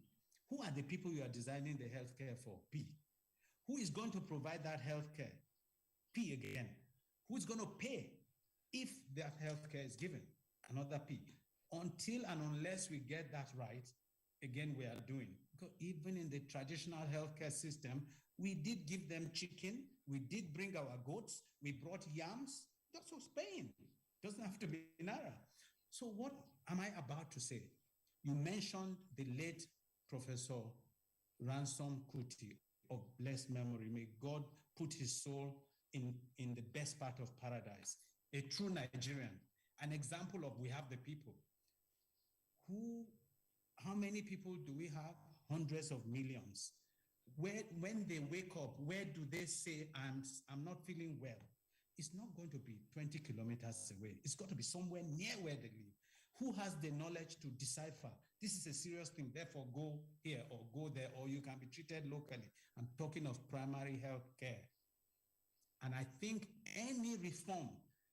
Who are the people you are designing the healthcare for? P. Who is going to provide that healthcare? P again. Who is going to pay if that healthcare is given? Another P. Until and unless we get that right, again, we are doing. Because even in the traditional healthcare system, we did give them chicken, we did bring our goats, we brought yams. That's what's paying. Doesn't have to be naira. So what am I about to say? You mentioned the late Professor Ransom Kuti of blessed memory. May God put his soul in the best part of paradise. A true Nigerian, an example of we have the people. How many people do we have? Hundreds of millions. When they wake up, where do they say, I'm not feeling well? It's not going to be 20 kilometers away. It's got to be somewhere near where they live. Who has the knowledge to decipher? This is a serious thing, therefore go here or go there, or you can be treated locally. I'm talking of primary health care. And I think any reform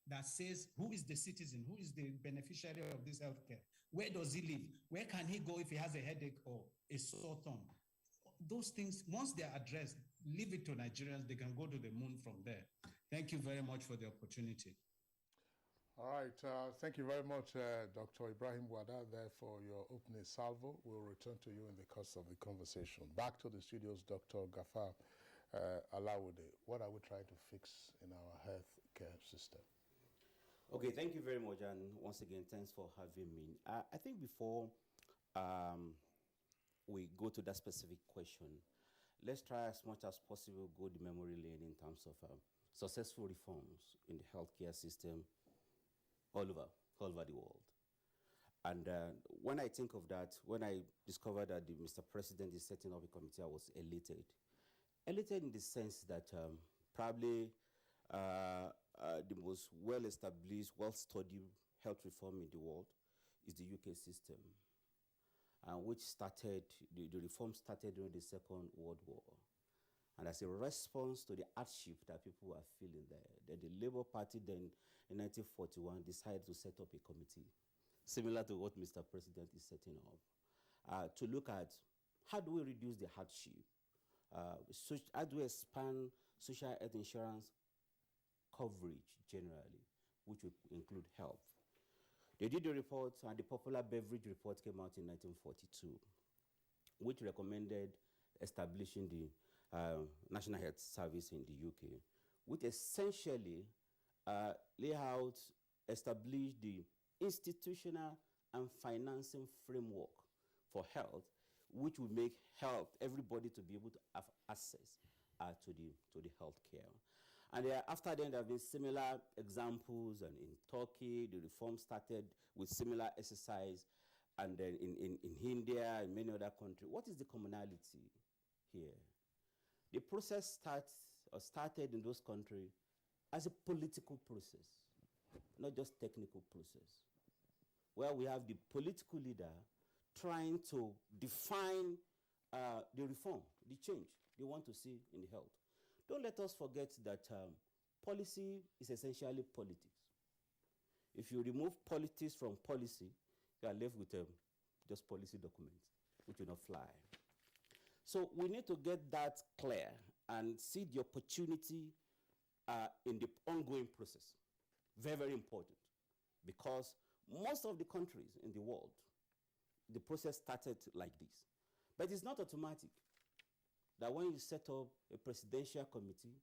that says who is the citizen, who is the beneficiary of this health care, where does he live, where can he go if he has a headache or a sore thumb? Those things, once they're addressed, leave it to Nigerians, they can go to the moon from there. Thank you very much for the opportunity. All right, thank you very much, Dr. Ibrahim Wada, there for your opening salvo. We'll return to you in the course of the conversation. Back to the studios, Dr. Gafar Alawode. What are we trying to fix in our health care system? Okay, thank you very much, and once again, thanks for having me. I think before we go to that specific question, let's try as much as possible go the memory lane in terms of successful reforms in the healthcare system all over the world. And when I think of that, when I discovered that the Mr. President is setting up a committee, I was elated. Elated in the sense that probably the most well-established, well-studied health reform in the world is the UK system, which started, the reform started during the Second World War. And as a response to the hardship that people were feeling there, the Labour Party then in 1941 decided to set up a committee, similar to what Mr. President is setting up, to look at how do we reduce the hardship, how do we expand social health insurance coverage generally, which would include health. They did the report, and the Popular Beverage Report came out in 1942, which recommended establishing the National Health Service in the UK, which essentially established the institutional and financing framework for health, which will make everybody to be able to have access to the health care. And after then, there have been similar examples, and in Turkey, the reform started with similar exercise, and then in India and many other countries. What is the commonality here? The process started in those countries as a political process, not just technical process, where we have the political leader trying to define the reform, the change they want to see in the health. Don't let us forget that policy is essentially politics. If you remove politics from policy, you are left with just policy documents, which will not fly. So we need to get that clear and see the opportunity in the ongoing process. Very, very important, because most of the countries in the world, the process started like this. But it's not automatic that when you set up a presidential committee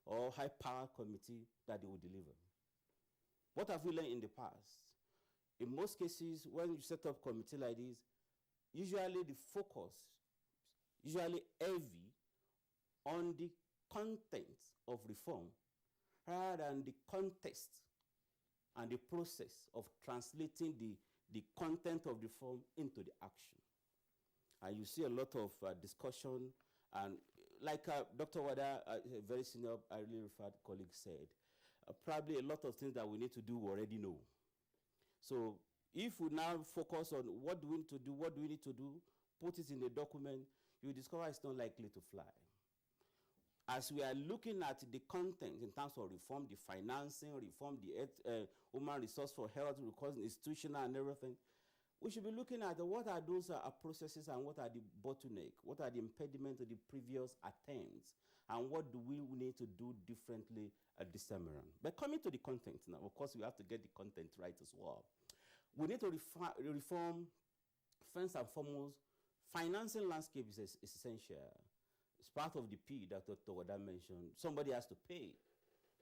or high-power committee that they will deliver. What have we learned in the past? In most cases, when you set up a committee like this, usually the focus, usually heavy on the content of reform rather than the context and the process of translating the content of reform into the action. And you see a lot of discussion, and like Dr. Wada, a very senior, highly referred colleague said, probably a lot of things that we need to do we already know. So if we now focus on what do we need to do, put it in the document, you discover it's not likely to fly. As we are looking at the content in terms of reform, the financing, reform, the human resource for health, institutional and everything, we should be looking at what are those processes and what are the bottlenecks, what are the impediments to the previous attempts, and what do we need to do differently this time around. But coming to the content now, of course, we have to get the content right as well. We need to reform, first and foremost, financing landscape is essential. It's part of the P that Dr. Wada mentioned. Somebody has to pay.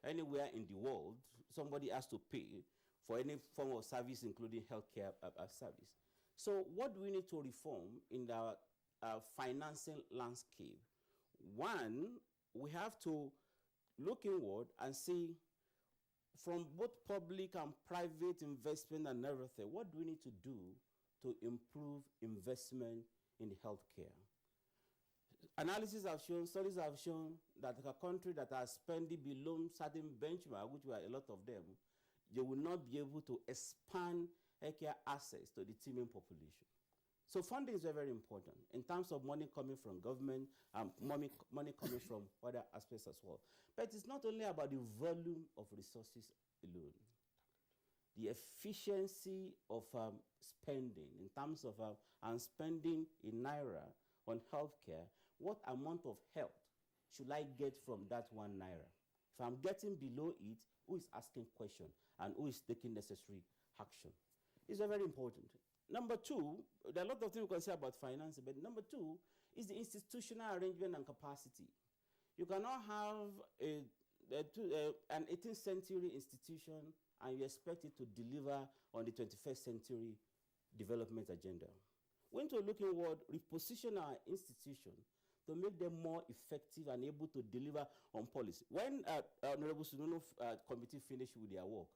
Anywhere in the world, somebody has to pay for any form of service, including healthcare service. So what do we need to reform in the financing landscape? One, we have to look inward and see from both public and private investment and everything, what do we need to do to improve investment in the healthcare? Analysis have shown, studies have shown that a country that are spending below certain benchmark, which were a lot of them, they will not be able to expand healthcare access to the teeming population. So funding is very, very important in terms of money coming from government and money coming from other aspects as well. But it's not only about the volume of resources alone. The efficiency of spending in terms of spending in Naira on healthcare, what amount of health should I get from that 1 Naira? If I'm getting below it, who is asking question and who is taking necessary action? It's very important. Number two, there are a lot of things we can say about finance, but number two is the institutional arrangement and capacity. You cannot have an 18th century institution and you expect it to deliver on the 21st century development agenda. We need to look inward, reposition our institution to make them more effective and able to deliver on policy. When Honorable Sunono committee finished with their work,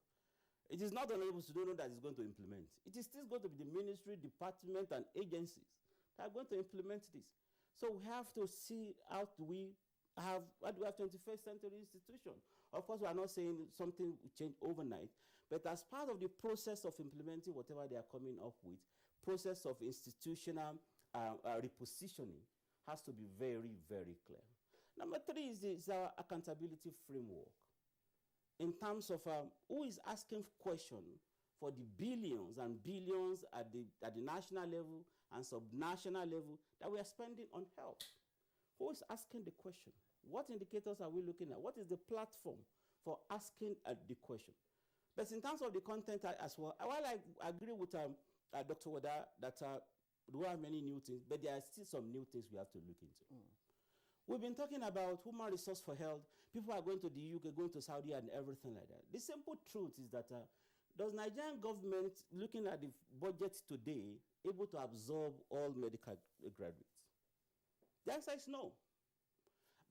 it is not Honorable Sunono that is going to implement. It is still going to be the ministry, department, and agencies that are going to implement this. So we have to see how do we have 21st century institution. Of course, we are not saying something will change overnight, but as part of the process of implementing whatever they are coming up with, process of institutional repositioning has to be very, very clear. Number three is our accountability framework. In terms of who is asking questions for the billions and billions at the national level and subnational level that we are spending on health. Who is asking the question? What indicators are we looking at? What is the platform for asking the question? But in terms of the content as well, while I agree with Dr. Wada that there are many new things, but there are still some new things we have to look into. We've been talking about human resource for health. People are going to the UK, going to Saudi and everything like that. The simple truth is that does Nigerian government, looking at the budget today, able to absorb all medical graduates? The answer is no.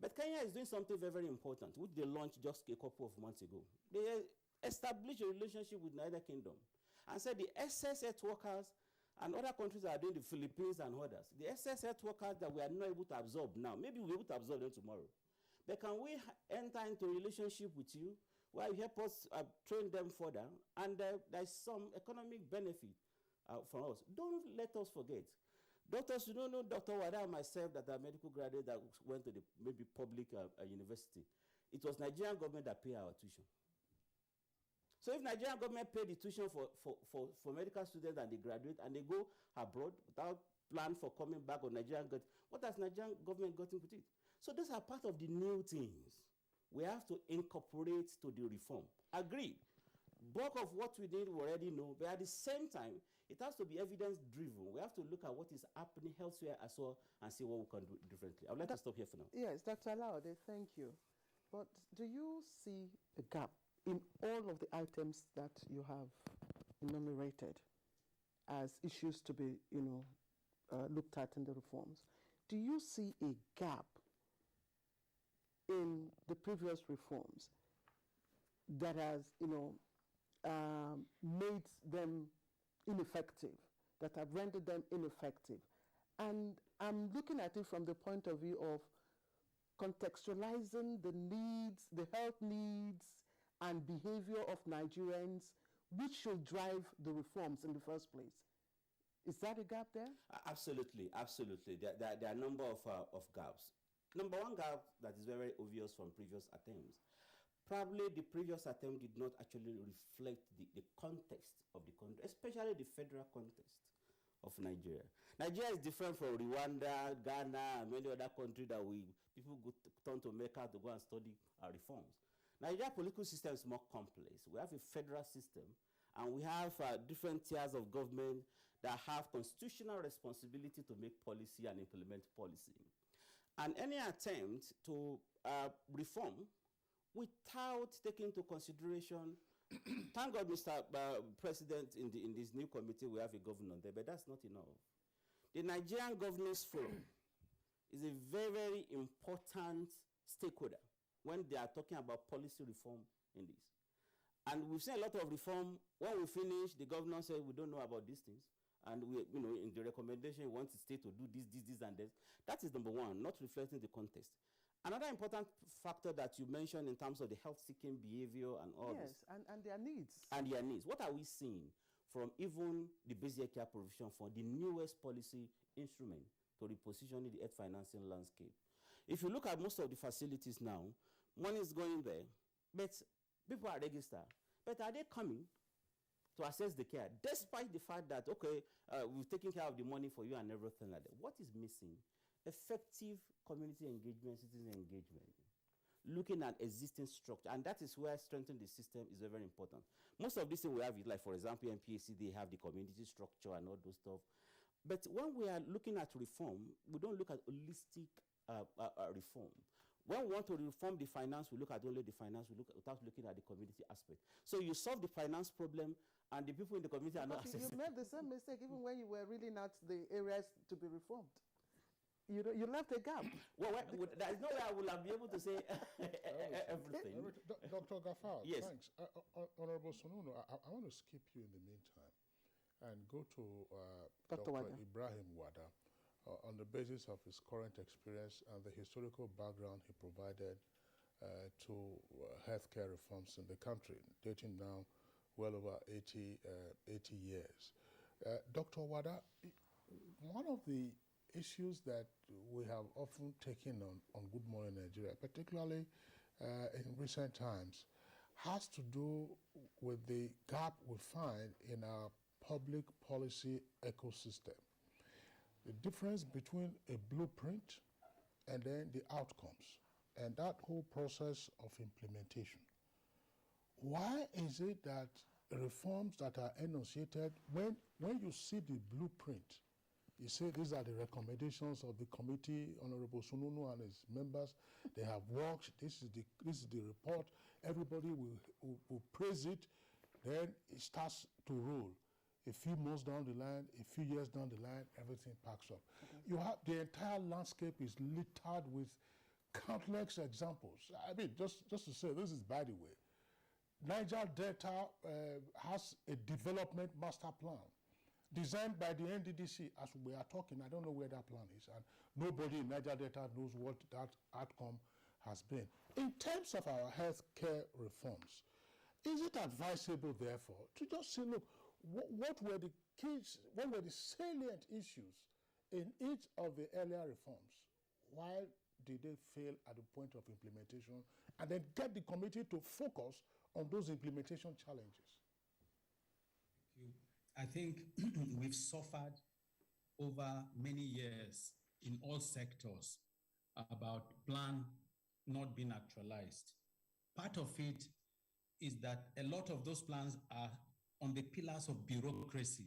But Kenya is doing something very, very important, which they launched just a couple of months ago. They established a relationship with the United Kingdom and said the excess health workers and other countries that are doing, the Philippines and others, the excess health workers that we are not able to absorb now, maybe we'll be able to absorb them tomorrow. But can we enter into a relationship with you where you help us train them further, and there's some economic benefit for us? Don't let us forget. Doctors, you don't know Dr. Wada and myself that are medical graduates that went to the maybe public university. It was Nigerian government that paid our tuition. So if Nigerian government paid the tuition for medical students and they graduate and they go abroad without plan for coming back, or Nigerian government, what has Nigerian government gotten with it? So those are part of the new things we have to incorporate to the reform. Agreed. Bulk of what we did we already know, but at the same time, it has to be evidence-driven. We have to look at what is happening elsewhere as well and see what we can do differently. I would like to stop here for now. Yes, Dr. Laude, thank you. But do you see a gap in all of the items that you have enumerated as issues to be, looked at in the reforms? Do you see a gap in the previous reforms that has, made them ineffective, that have rendered them ineffective? And I'm looking at it from the point of view of contextualizing the needs, the health needs and behavior of Nigerians, which should drive the reforms in the first place. Is that a gap there? Absolutely, absolutely. There are a number of gaps. Number one gap that is very obvious from previous attempts. Probably the previous attempt did not actually reflect the context of the country, especially the federal context of Nigeria. Nigeria is different from Rwanda, Ghana, and many other countries that people turn to Mecca to go and study our reforms. Nigeria's political system is more complex. We have a federal system, and we have different tiers of government that have constitutional responsibility to make policy and implement policy. And any attempt to reform without taking into consideration, thank God, Mr. President, in this new committee, we have a governor there, but that's not enough. The Nigerian Governors Forum is a very, very important stakeholder when they are talking about policy reform in this. And we've seen a lot of reform. When we finish, the governor said, we don't know about these things. And we, in the recommendation, we want the state to do this, and this. That is number one, not reflecting the context. Another important factor that you mentioned in terms of the health-seeking behavior and all this. Yes, and their needs. And their needs. What are we seeing from even the basic care provision for the newest policy instrument to repositioning the health financing landscape? If you look at most of the facilities now, money is going there, but people are registered. But are they coming to access the care, despite the fact that, okay, we've taken care of the money for you and everything like that? What is missing? Effective community engagement, citizen engagement, looking at existing structure, and that is where strengthening the system is very, very important. Most of these things we have, like for example, NPAC, they have the community structure and all those stuff. But when we are looking at reform, we don't look at holistic reform. When we want to reform the finance, we look at only the finance, we look without looking at the community aspect. So you solve the finance problem, and the people in the community are not accessing. You made the same mistake even when you were reading out the areas to be reformed. You left a gap. Well, there is no way I will be able to say everything. Dr. Gafar, yes. Thanks. Honorable Sonuno, I want to skip you in the meantime and go to Dr. Ibrahim Wada on the basis of his current experience and the historical background he provided to healthcare reforms in the country, dating now well over 80 years. Dr. Wada, one of the issues that we have often taken on Good Morning Nigeria, particularly in recent times, has to do with the gap we find in our public policy ecosystem. The difference between a blueprint and then the outcomes, and that whole process of implementation. Why is it that reforms that are enunciated, when you see the blueprint, you say these are the recommendations of the committee, Honorable Sununu and his members, they have worked, this is the report, everybody will praise it, then it starts to roll. A few months down the line, a few years down the line, everything packs up. You have the entire landscape is littered with countless examples. I mean, just to say, this is by the way, Niger Delta has a development master plan designed by the NDDC. As we are talking, I don't know where that plan is, and nobody in Niger Delta knows what that outcome has been. In terms of our healthcare reforms, is it advisable, therefore, to just say, look, what were the salient issues in each of the earlier reforms? Why did they fail at the point of implementation? And then get the committee to focus on those implementation challenges. I think we've suffered over many years in all sectors about plan not being actualized. Part of it is that a lot of those plans are on the pillars of bureaucracy,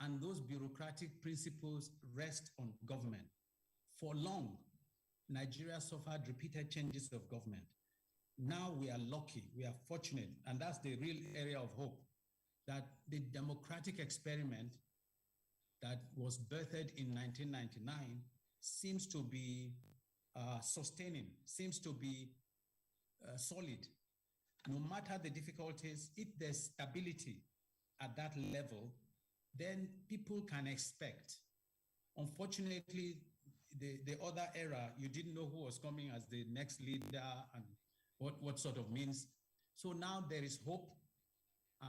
and those bureaucratic principles rest on government. For long, Nigeria suffered repeated changes of government. Now we are lucky, we are fortunate, and that's the real area of hope, that the democratic experiment that was birthed in 1999 seems to be sustaining, seems to be solid. No matter the difficulties, if there's stability at that level, then people can expect. Unfortunately, the other era, you didn't know who was coming as the next leader and what sort of means. So now there is hope,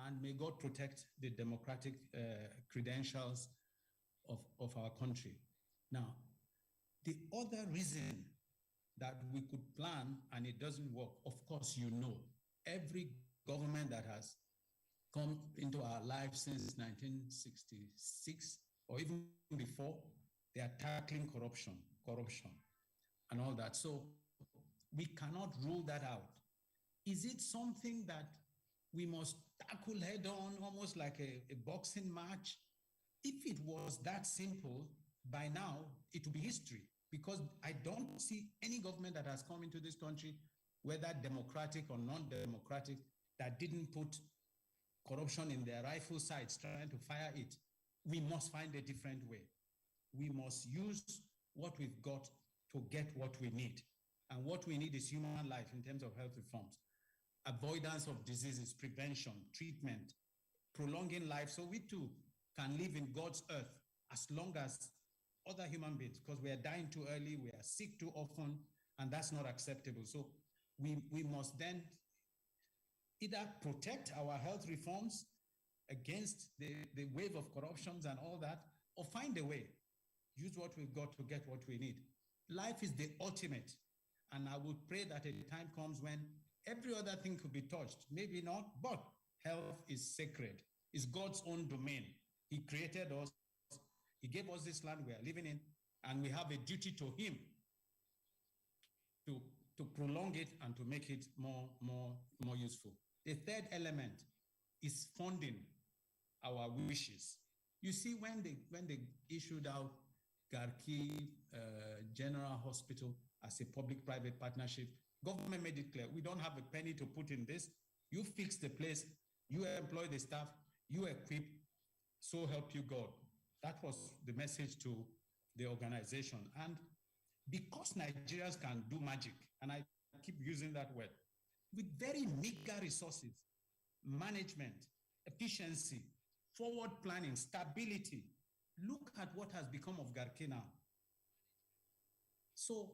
and may God protect the democratic credentials of our country. Now, the other reason that we could plan and it doesn't work, of course, you know, every government that has come into our lives since 1966 or even before, they are tackling corruption, and all that. So we cannot rule that out. Is it something that we must tackle head on, almost like a boxing match? If it was that simple, by now it would be history, because I don't see any government that has come into this country, whether democratic or non-democratic, that didn't put corruption in their rifle sights, trying to fire it. We must find a different way. We must use what we've got to get what we need. And what we need is human life in terms of health reforms. Avoidance of diseases, prevention, treatment, prolonging life, so we too can live in God's earth as long as other human beings, because we are dying too early, we are sick too often, and that's not acceptable. So we must then either protect our health reforms against the wave of corruptions and all that, or find a way, use what we've got to get what we need. Life is the ultimate, and I would pray that a time comes when every other thing could be touched, maybe not, but health is sacred. It's God's own domain. He created us. He gave us this land we are living in, and we have a duty to him to prolong it and to make it more useful. The third element is funding our wishes. You see, when they issued out Garki General Hospital as a public-private partnership, government made it clear, we don't have a penny to put in this. You fix the place, you employ the staff, you equip, so help you God. That was the message to the organization. And because Nigerians can do magic, and I keep using that word, with very meager resources, management, efficiency, forward planning, stability, look at what has become of Garki now. So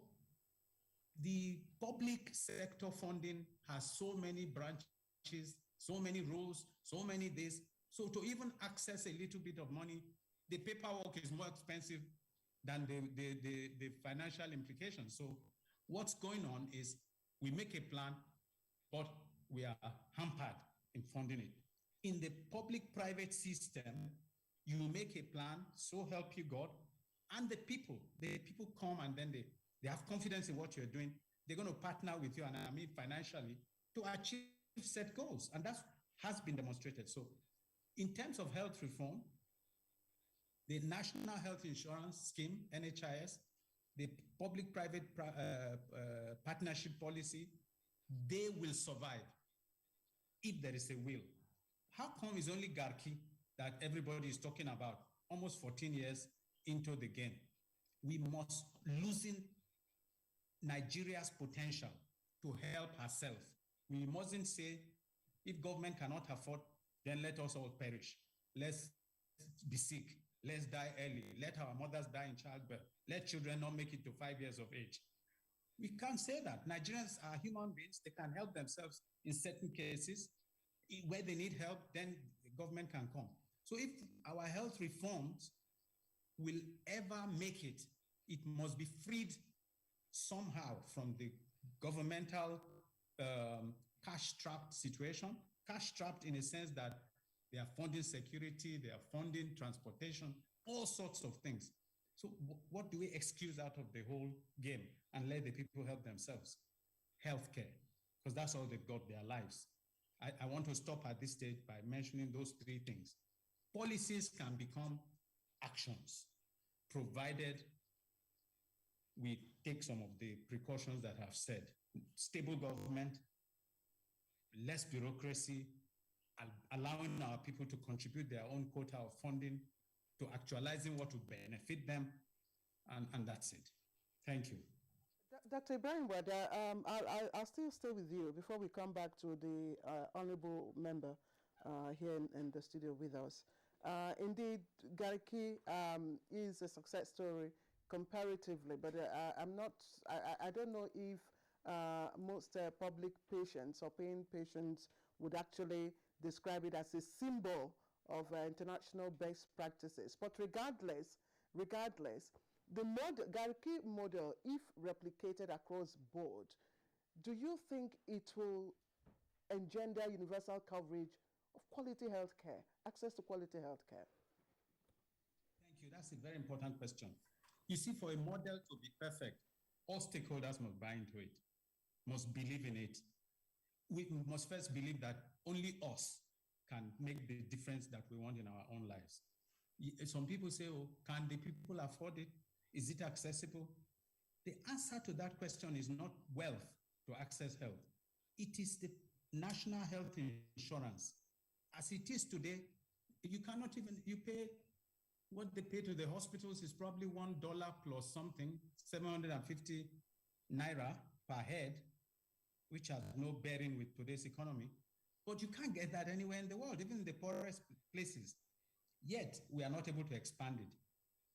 the public sector funding has so many branches, so many rules, so many this. So to even access a little bit of money, the paperwork is more expensive than the financial implications. So what's going on is we make a plan, but we are hampered in funding it. In the public-private system, you make a plan, so help you God, and the people come and then they have confidence in what you're doing. They're going to partner with you, and I mean financially, to achieve set goals, and that has been demonstrated. So in terms of health reform, the National Health Insurance Scheme, NHIS, the public-private partnership policy, they will survive if there is a will. How come it's only Garki that everybody is talking about almost 14 years into the game? We must losing Nigeria's potential to help herself. We mustn't say, if government cannot afford, then let us all perish. Let's be sick. Let's die early. Let our mothers die in childbirth. Let children not make it to 5 years of age. We can't say that. Nigerians are human beings. They can help themselves in certain cases. Where they need help, then the government can come. So if our health reforms will ever make it, it must be freed somehow from the governmental cash-strapped situation. Cash-strapped in a sense that they are funding security, they are funding transportation, all sorts of things. So what do we excuse out of the whole game and let the people help themselves? Healthcare, because that's all they've got, their lives. I want to stop at this stage by mentioning those three things. Policies can become actions, provided we take some of the precautions that I've said. Stable government, less bureaucracy, allowing our people to contribute their own quota of funding, to actualizing what will benefit them, and that's it. Thank you. Dr. Ibrahim Wada, I'll still stay with you before we come back to the honorable member here in the studio with us. Indeed, Garki is a success story comparatively, but I don't know if most public patients or paying patients would actually describe it as a symbol of international best practices. But regardless, the Garki model, if replicated across board, do you think it will engender universal coverage of quality health care, access to quality health care? Thank you. That's a very important question. You see, for a model to be perfect, all stakeholders must buy into it, must believe in it. We must first believe that only us can make the difference that we want in our own lives. Some people say, oh, can the people afford it? Is it accessible? The answer to that question is not wealth to access health. It is the national health insurance. As it is today, you cannot even, you pay, what they pay to the hospitals is probably $1 plus something, 750 naira per head, which has no bearing with today's economy. But you can't get that anywhere in the world, even in the poorest places. Yet, we are not able to expand it.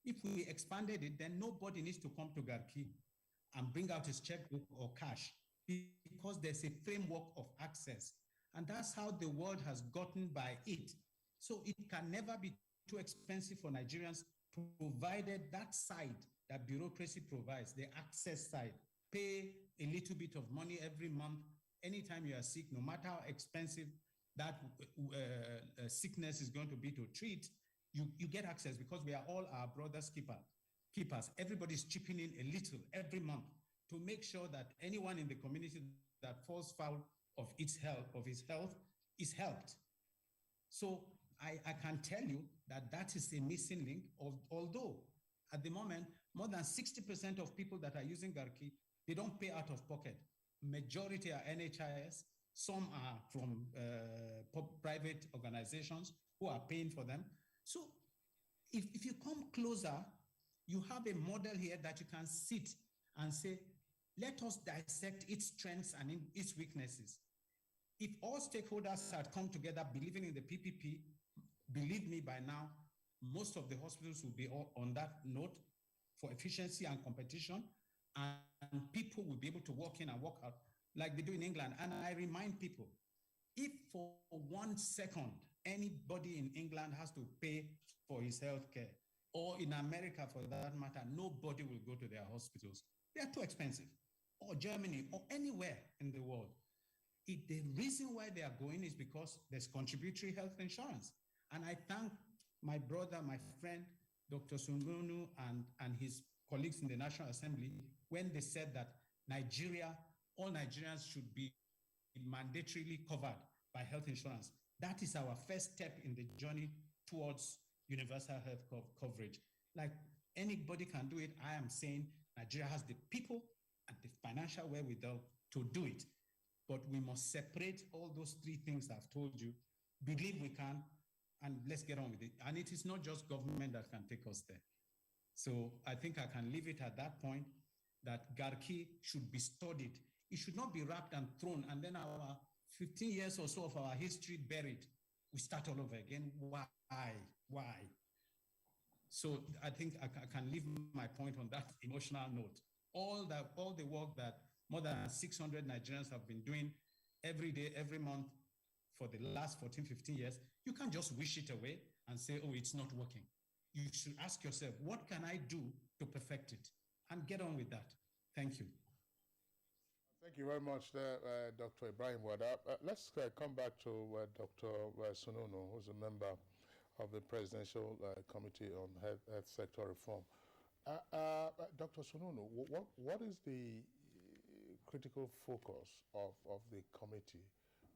If we expanded it, then nobody needs to come to Garki and bring out his checkbook or cash, because there's a framework of access. And that's how the world has gotten by it. So it can never be too expensive for Nigerians, provided that side that bureaucracy provides, the access side. Pay a little bit of money every month, anytime you are sick, no matter how expensive that sickness is going to be to treat, you get access, because we are all our brother's keepers. Everybody's chipping in a little every month to make sure that anyone in the community that falls foul of his health is helped. So I can tell you that is a missing link, although at the moment, more than 60% of people that are using Garki, they don't pay out of pocket. Majority are NHIS, some are from private organizations who are paying for them. So if you come closer, you have a model here that you can sit and say, let us dissect its strengths and its weaknesses. If all stakeholders had come together believing in the PPP, believe me, by now, most of the hospitals will be on that note for efficiency and competition, and people will be able to walk in and walk out like they do in England. And I remind people, if for 1 second anybody in England has to pay for his health care, or in America for that matter, nobody will go to their hospitals. They are too expensive. Or Germany, or anywhere in the world. The reason why they are going is because there's contributory health insurance. And I thank my brother, my friend, Dr. Sungunu, and his colleagues in the National Assembly when they said that all Nigerians should be mandatorily covered by health insurance. That is our first step in the journey towards universal health coverage. Like anybody can do it. I am saying Nigeria has the people and the financial wherewithal to do it. But we must separate all those three things I've told you, believe we can, and let's get on with it. And it is not just government that can take us there. So I think I can leave it at that point, that Garki should be studied. It should not be wrapped and thrown, and then our 15 years or so of our history buried. We start all over again. Why? So I think I can leave my point on that emotional note. All the work that more than 600 Nigerians have been doing every day, every month for the last 14, 15 years, you can't just wish it away and say, oh, it's not working. You should ask yourself, what can I do to perfect it? And get on with that. Thank you. Thank you very much, Dr. Ibrahim Wada. Let's come back to Dr. Sununu, who's a member of the Presidential Committee on Health Sector Reform. Dr. Sununu, what is the critical focus of the committee?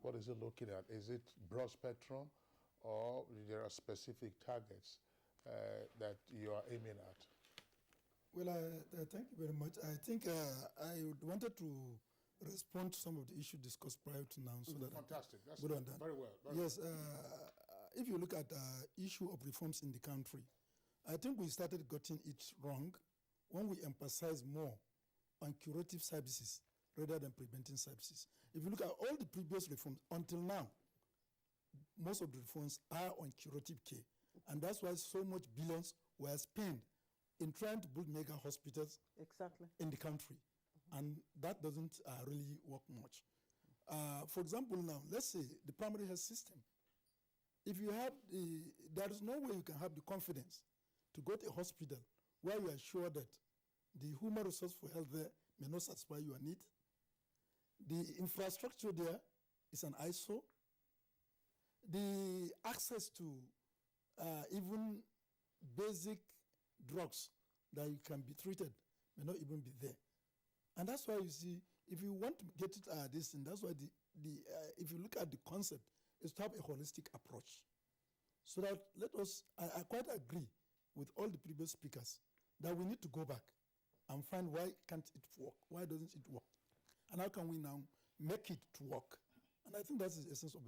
What is it looking at? Is it broad spectrum, or there are specific targets that you are aiming at? Well, thank you very much. I think I wanted to respond to some of the issues discussed prior to now. So that fantastic. That's good on that. Very well. Yes. If you look at the issue of reforms in the country, I think we started getting it wrong when we emphasize more on curative services rather than preventing services. If you look at all the previous reforms until now, most of the reforms are on curative care. And that's why so much billions were spent in trying to build mega hospitals in the country. And that doesn't really work much. For example, now, let's say the primary health system. If you have there is no way you can have the confidence to go to a hospital where you are sure that the human resource for health there may not satisfy your need. The infrastructure there is an eyesore. The access to even basic drugs that you can be treated may not even be there. And that's why you see, if you want to get it this thing, that's why if you look at the concept, is to have a holistic approach. So that I quite agree with all the previous speakers that we need to go back and find why can't it work? Why doesn't it work? And how can we now make it to work? And I think that's the essence of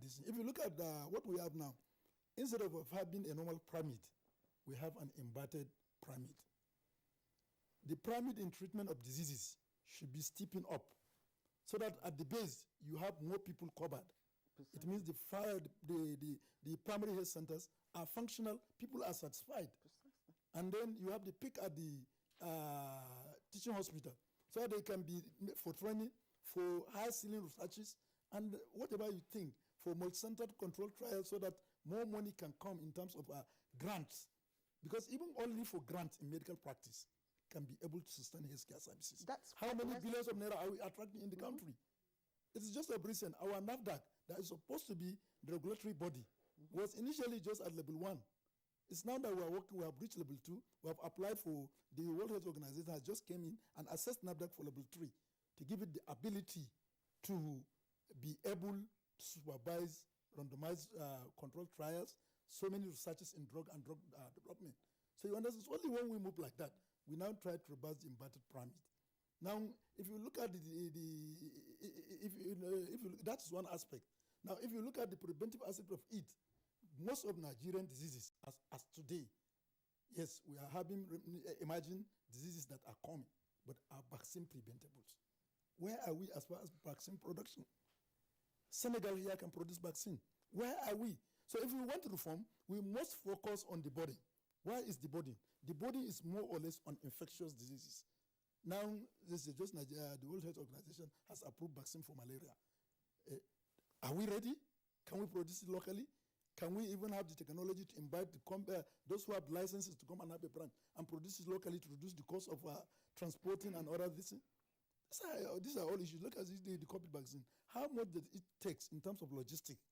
this. If you look at what we have now, instead of having a normal pyramid, we have an inverted pyramid. The pyramid in treatment of diseases should be stepping up so that at the base you have more people covered. It means the primary health centers are functional, people are satisfied. And then you have the peak at the teaching hospital, so they can be for training, for high ceiling researches, and whatever you think, for multi-centered control trials, so that more money can come in terms of grants. Because even only for grants in medical practice can be able to sustain healthcare services. How many billions of naira are we attracting in the country? It's just a recent. Our NAFDAC, that is supposed to be the regulatory body, was initially just at level 1. It's now that we are working, we have reached level 2. We have applied for, the World Health Organization has just came in and assessed NAFDAC for level 3 to give it the ability to be able to supervise randomized controlled trials, so many researches in drug and drug development. So you understand, it's only when we move like that, we now try to reverse the inverted pyramid. Now, if you look at that's one aspect. Now, if you look at the preventive aspect of it, most of Nigerian diseases, as today, yes, we are having emerging diseases that are coming, but are vaccine preventables. Where are we as far as vaccine production? Senegal here can produce vaccine. Where are we? So if we want to reform, we must focus on the body. Why is the body? The body is more or less on infectious diseases. Now, this is just Nigeria, the World Health Organization has approved vaccine for malaria. Are we ready? Can we produce it locally? Can we even have the technology to invite those who have licenses to come and have a branch and produce it locally to reduce the cost of transporting and other things? These are all issues. Look at the COVID vaccine. How much does it take in terms of logistics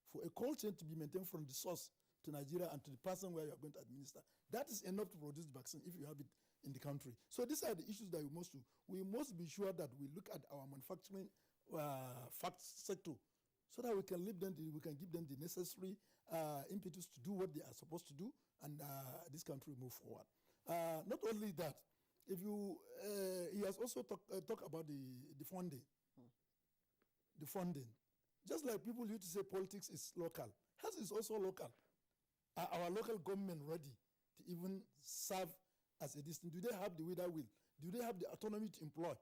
for a cold chain to be maintained from the source to Nigeria and to the person where you are going to administer? That is enough to produce the vaccine if you have it in the country. So these are the issues that we must do. We must be sure that we look at our manufacturing facts sector, so that we can give them the necessary impetus to do what they are supposed to do, and this country move forward. Not only that, if you he has also talk about the funding. The funding, just like people used to say politics is local, health is also local. Are our local government ready to even serve as a distinct? Do they have the will? Do they have the autonomy to employ?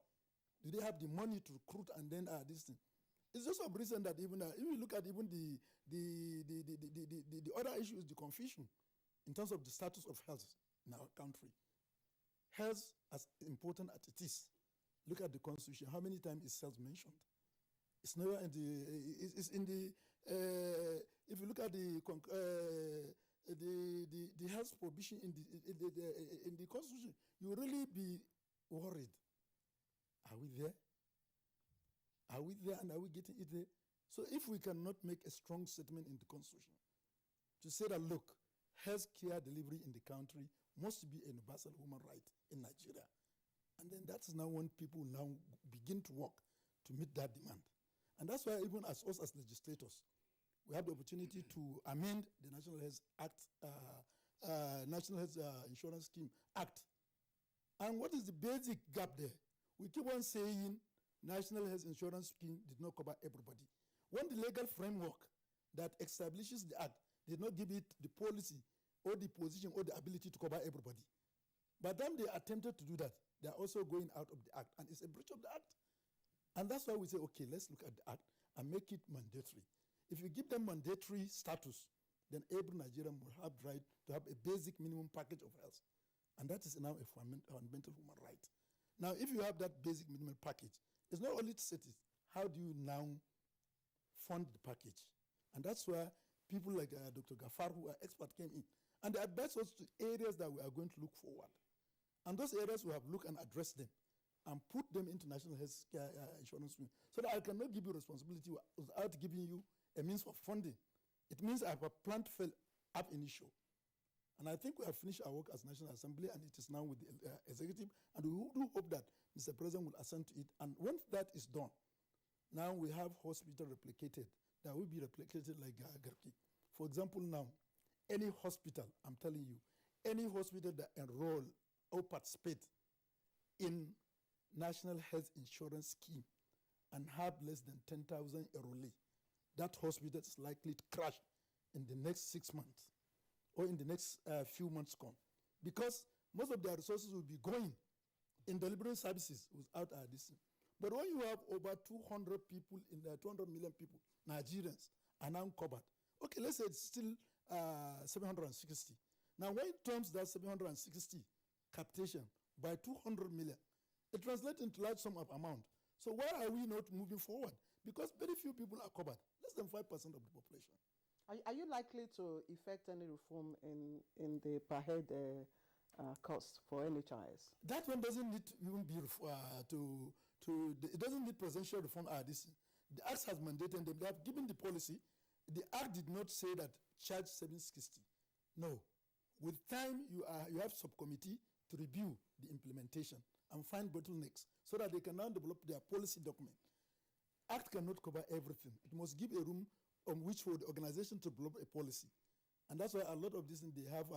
Do they have the money to recruit and then this thing? It's just a reason that even if you look at even the other issue is the confusion in terms of the status of health in our country. Health, as important as it is, look at the Constitution. How many times is health mentioned? It's never in the. It's in the. If you look at the health provision in the Constitution, you will really be worried. Are we there? Are we there, and are we getting it there? So if we cannot make a strong statement in the Constitution to say that, look, health care delivery in the country must be a universal human right in Nigeria, and then that's now when people now begin to work to meet that demand. And that's why even as us as legislators, we have the opportunity to amend the National Health Act, National Health Insurance Scheme Act. And what is the basic gap there? We keep on saying National Health Insurance Scheme did not cover everybody. When the legal framework that establishes the act did not give it the policy or the position or the ability to cover everybody. By the time they attempted to do that, they are also going out of the act, and it's a breach of the act. And that's why we say, okay, let's look at the act and make it mandatory. If you give them mandatory status, then every Nigerian will have the right to have a basic minimum package of health. And that is now a fundamental human right. Now, if you have that basic minimum package, it's not only to set it, how do you now fund the package? And that's where people like Dr. Gafar, who are experts, came in. And they advised us to areas that we are going to look forward. And those areas we have looked and addressed them and put them into National Health Insurance Scheme, so that I cannot give you responsibility without giving you a means of funding. It means I have a plan to fill up initio. And I think we have finished our work as National Assembly, and it is now with the executive, and we do hope that Mr. President will assent to it. And once that is done, now we have hospital replicated that will be replicated like Garki. For example, now, any hospital, I'm telling you, any hospital that enroll or participate in National Health Insurance Scheme and have less than 10,000 enrollee, that hospital is likely to crash in the next 6 months or in the next few months come, because most of their resources will be going in delivering services without this. But when you have over 200 people in there, 200 million people, Nigerians, are now covered. Okay, let's say it's still 760. Now, when it terms that 760 capitation by 200 million, it translates into large sum of amount. So why are we not moving forward? Because very few people are covered, less than 5% of the population. Are you likely to effect any reform in the per head cost for NHIS? That one doesn't need to even be it doesn't need presidential reform. The Act has mandated them. They have given the policy. The Act did not say that charge 760. No. With time, you have subcommittee to review the implementation and find bottlenecks so that they can now develop their policy document. Act cannot cover everything. It must give a room on which for the organization to develop a policy. And that's why a lot of this, they have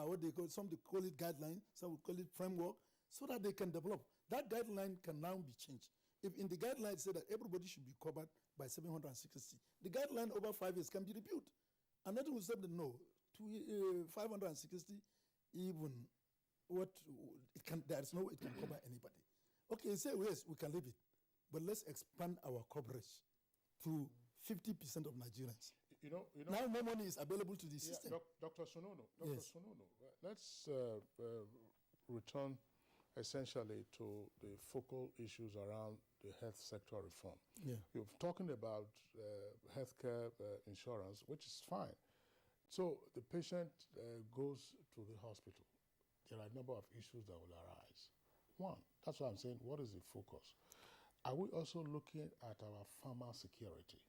what they call, some they call it guideline, some will call it framework, so that they can develop. That guideline can now be changed. If in the guideline it said that everybody should be covered by 760, the guideline over 5 years can be reviewed. And nothing will say that no, 560, even what it can, there is no way it can cover anybody. Okay, say yes, we can leave it, but let's expand our coverage to 50% of Nigerians. You know, now more money is available to the system. Dr. Sonono, Yes. Let's return essentially to the focal issues around the health sector reform. Yeah. You're talking about healthcare insurance, which is fine. So the patient goes to the hospital. There are a number of issues that will arise. One, that's why I'm saying, what is the focus? Are we also looking at our pharma security?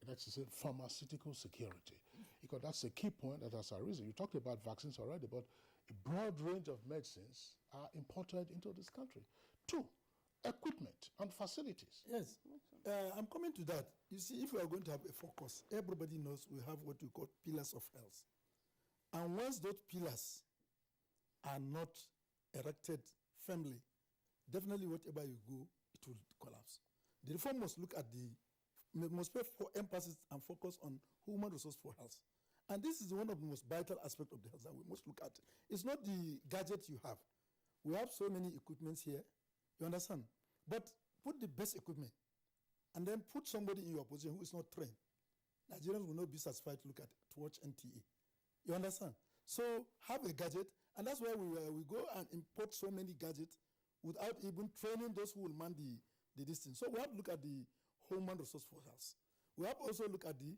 That's to say, pharmaceutical security. Because that's a key point that has arisen. You talked about vaccines already, but a broad range of medicines are imported into this country. Two, equipment and facilities. Yes, I'm coming to that. You see, if we are going to have a focus, everybody knows we have what we call pillars of health. And once those pillars are not erected firmly, definitely whatever you go, it will collapse. The reform must look at must pay for emphasis and focus on human resource for health. And this is one of the most vital aspects of the health that we must look at. It's not the gadget you have. We have so many equipments here, you understand? But put the best equipment and then put somebody in your position who is not trained. Nigerians will not be satisfied to watch NTA. You understand? So have a gadget, and that's why we go and import so many gadgets without even training those who will man the distance. So we have to look at the human resource for health. We have also look at the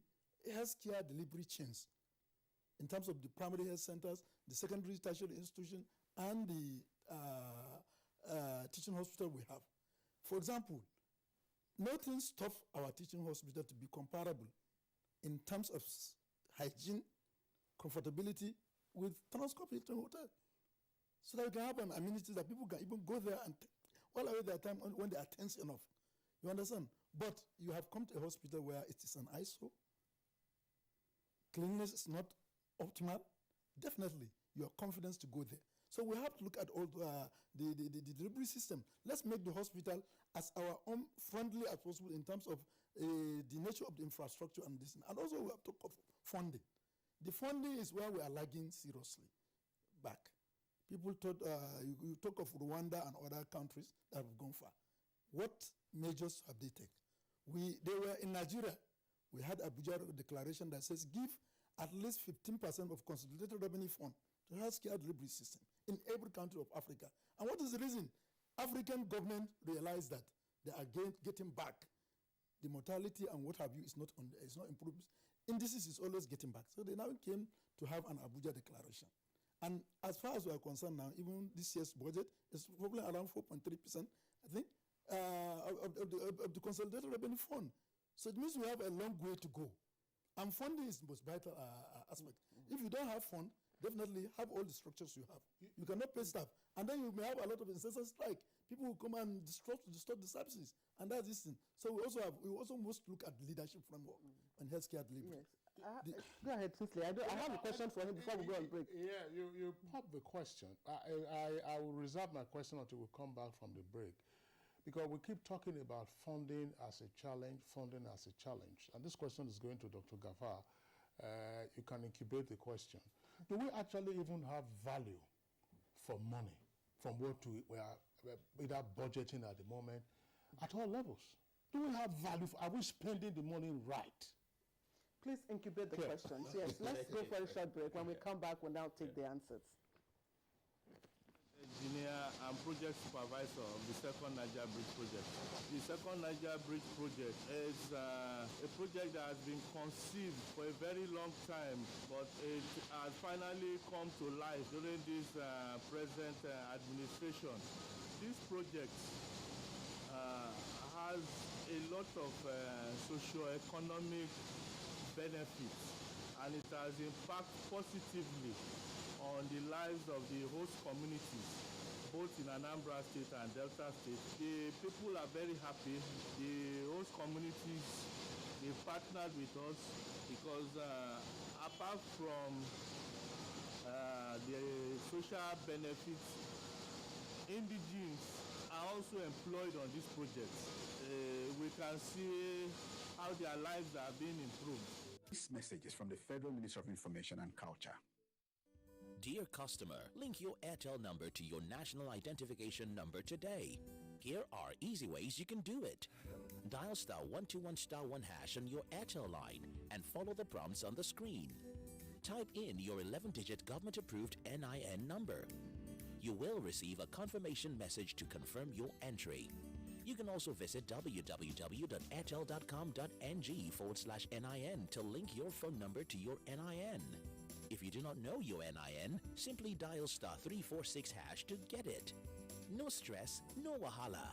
healthcare delivery chains in terms of the primary health centers, the secondary tertiary institution, and the teaching hospital we have. For example, nothing stops our teaching hospital to be comparable in terms of hygiene, comfortability with Transcorp Hilton Hotel. So that we can have an amenity that people can even go there and while away their time when they are tense enough. You understand? But you have come to a hospital where it is an ISO, cleanliness is not optimal, definitely your confidence to go there. So we have to look at all the delivery system. Let's make the hospital as our own friendly as possible in terms of the nature of the infrastructure and this. And also we have to talk of funding. The funding is where we are lagging seriously back. People thought, you talk of Rwanda and other countries that have gone far. What measures have they taken? They were in Nigeria. We had Abuja declaration that says give at least 15% of consolidated revenue fund to healthcare delivery system in every country of Africa. And what is the reason? African government realized that they are getting back. The mortality and what have you is not improved. Indices is always getting back. So they now came to have an Abuja declaration. And as far as we are concerned now, even this year's budget is probably around 4.3%, I think, of the consolidated revenue fund. So it means we have a long way to go. And funding is the most vital aspect. If you don't have fund, definitely have all the structures you have. You cannot pay staff. And then you may have a lot of instances like people who come and distort the services. And that's this thing. So we also must look at leadership framework and healthcare delivery. Yes. Go ahead, Cicely. I have a question for him before we go on break. Yeah, you pop the question. I will reserve my question until we come back from the break. Because we keep talking about funding as a challenge. And this question is going to Dr. Gafar. You can incubate the question. Do we actually even have value for money from what we are either budgeting at the moment at all levels? Do we have value? Are we spending the money right? Please incubate the questions. Yes, let's go for a short break. When we come back, we'll now take the answers. Engineer and project supervisor of the second Niger Bridge project. The second Niger Bridge project is a project that has been conceived for a very long time, but it has finally come to life during this present administration. This project has a lot of socio-economic benefits, and it has impacted positively on the lives of the host communities, both in Anambra State and Delta State. The people are very happy. The host communities, they partnered with us because apart from the social benefits, indigenes are also employed on this project. We can see how their lives are being improved. This message is from the Federal Ministry of Information and Culture. Dear customer, link your Airtel number to your national identification number today. Here are easy ways you can do it. Dial *121*1# on your Airtel line and follow the prompts on the screen. Type in your 11-digit government-approved NIN number. You will receive a confirmation message to confirm your entry. You can also visit www.airtel.com.ng/NIN to link your phone number to your NIN. If you do not know your NIN, simply dial *346# to get it. No stress, no wahala.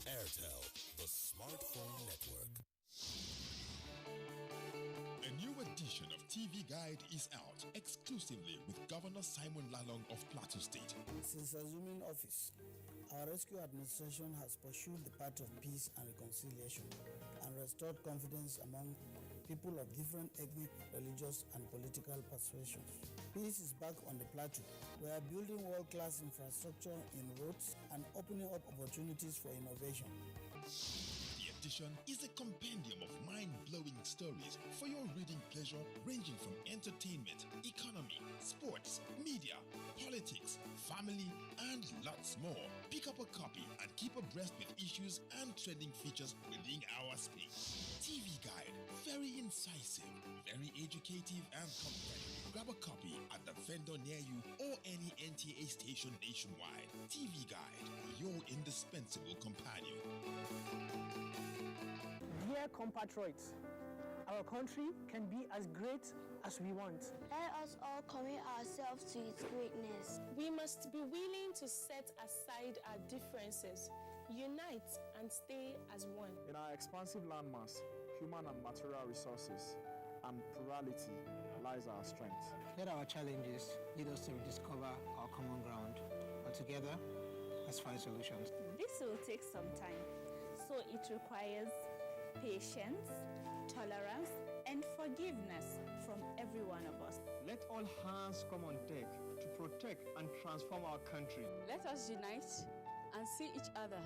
Airtel, the smartphone network. A new edition of TV Guide is out exclusively with Governor Simon Lalong of Plateau State. Since assuming office, Our rescue administration has pursued the path of peace and reconciliation and restored confidence among people of different ethnic, religious, and political persuasions. Peace is back on the plateau. We are building world-class infrastructure in roads and opening up opportunities for innovation. The edition is a compendium of mind-blowing stories for your reading pleasure, ranging from entertainment, economy, sports, media, politics, family, and lots more. Pick up a copy and keep abreast with issues and trending features within our space. TV Guide, very incisive, very educative and comprehensive. Grab a copy at the vendor near you or any NTA station nationwide. TV Guide, your indispensable companion. Dear compatriots, our country can be as great as we want. Let us all commit ourselves to its greatness. We must be willing to set aside our differences, unite and stay as one. In our expansive landmass, human and material resources, and plurality lies our strength. Let our challenges lead us to rediscover our common ground, and together, let's find solutions. This will take some time, so it requires patience, tolerance, and forgiveness from every one of us. Let all hands come on deck to protect and transform our country. Let us unite and see each other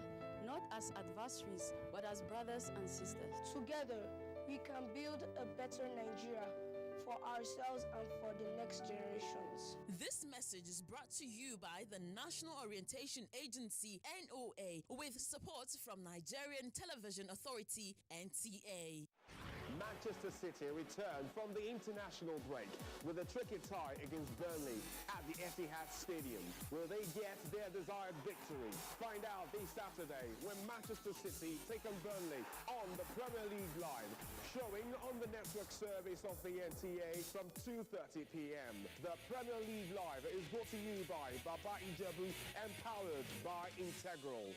not as adversaries, but as brothers and sisters. Together, we can build a better Nigeria for ourselves and for the next generations. This message is brought to you by the National Orientation Agency, NOA, with support from Nigerian Television Authority, NTA. Manchester City return from the international break with a tricky tie against Burnley at the Etihad Stadium. Will they get their desired victory? Find out this Saturday when Manchester City take on Burnley on the Premier League Live, showing on the network service of the NTA from 2:30 p.m. The Premier League Live is brought to you by Baba Ijebu and powered by Integral.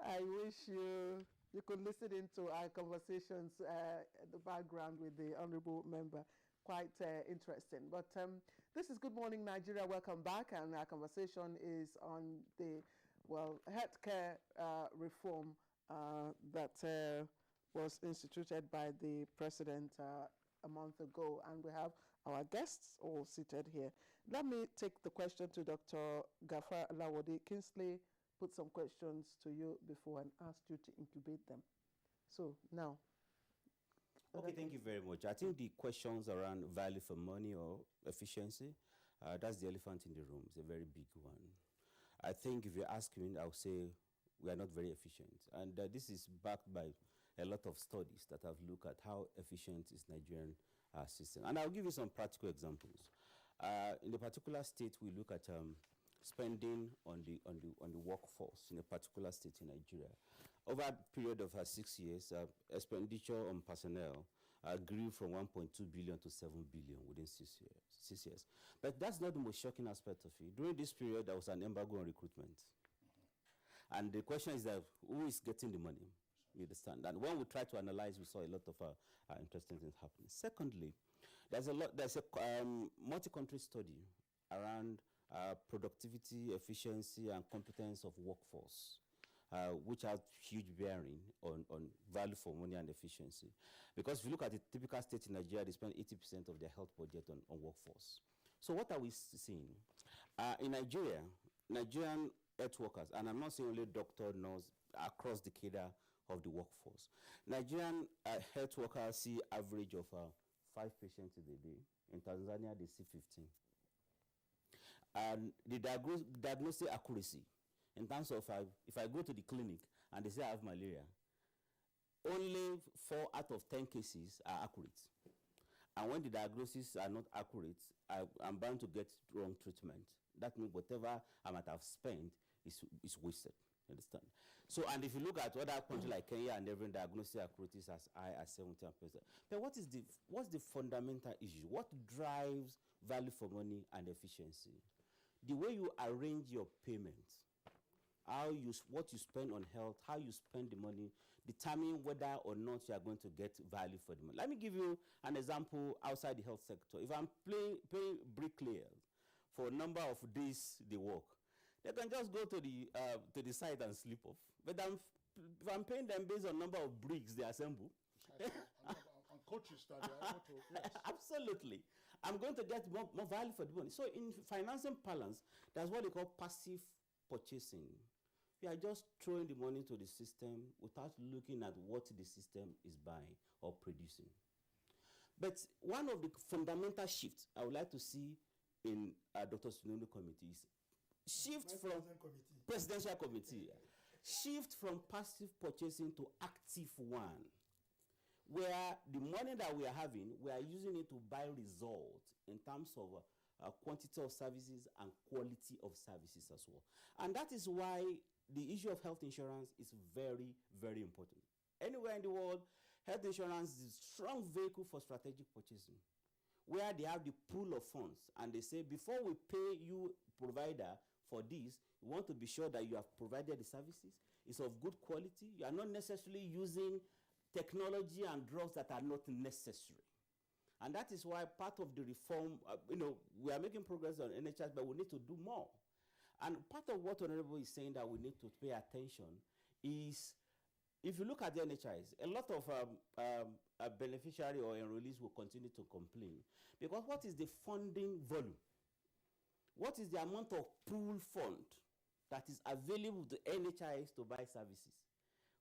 I wish you could listen into our conversations in the background with the honorable member. Quite interesting. But this is Good Morning Nigeria. Welcome back. And our conversation is on the, healthcare reform that was instituted by the president a month ago. And we have our guests all seated here. Let me take the question to Dr. Gafar Lawode. Kingsley put some questions to you before and asked you to incubate them. So now. Okay, thank you very much. I think the questions around value for money or efficiency, that's the elephant in the room. It's a very big one. I think if you ask me, I'll say we are not very efficient. And this is backed by a lot of studies that have looked at how efficient is Nigerian system. And I'll give you some practical examples. In a particular state, we look at spending on the workforce in a particular state in Nigeria. Over a period of 6 years, expenditure on personnel grew from 1.2 billion to 7 billion within 6 years. But that's not the most shocking aspect of it. During this period, there was an embargo on recruitment. And the question is that who is getting the money? You understand? And when we try to analyze, we saw a lot of interesting things happening. Secondly, there's a multi-country study around productivity, efficiency, and competence of workforce, which have huge bearing on value for money and efficiency. Because if you look at the typical state in Nigeria, they spend 80% of their health budget on workforce. So what are we seeing? In Nigeria, Nigerian health workers, and I'm not saying only doctor, nurse, across the cadre of the workforce. Nigerian health workers see average of 5 patients a day. In Tanzania, they see 15. And the diagnostic accuracy, in terms of if I go to the clinic and they say I have malaria, only 4 out of 10 cases are accurate. And when the diagnoses are not accurate, I'm bound to get wrong treatment. That means whatever I might have spent is wasted. You understand? So, and if you look at other countries like Kenya and every diagnostic accuracy is as high as 70%. But what's the fundamental issue? What drives value for money and efficiency? The way you arrange your payments what you spend on health, how you spend the money, determine whether or not you are going to get value for the money. Let me give you an example outside the health sector. If I'm paying bricklayers for a number of days they work, they can just go to the site and sleep off. But if I'm paying them based on number of bricks they assemble, on coaches that they are able to, yes. Absolutely. I'm going to get more value for the money. So in financing balance, that's what they call passive purchasing. You are just throwing the money to the system without looking at what the system is buying or producing. But one of the fundamental shifts I would like to see in Dr. Sunono committee is presidential committee, shift from passive purchasing to active one, where the money that we are having, we are using it to buy results in terms of quantity of services and quality of services as well. And that is why the issue of health insurance is very, very important. Anywhere in the world, health insurance is a strong vehicle for strategic purchasing, where they have the pool of funds and they say, before we pay you provider for this, we want to be sure that you have provided the services, it's of good quality, you are not necessarily using technology and drugs that are not necessary. And that is why part of the reform, we are making progress on NHS, but we need to do more. And part of what Honorable is saying that we need to pay attention is, if you look at the NHS, a lot of beneficiary or enrollees will continue to complain. Because what is the funding volume? What is the amount of pool fund that is available to NHIS to buy services?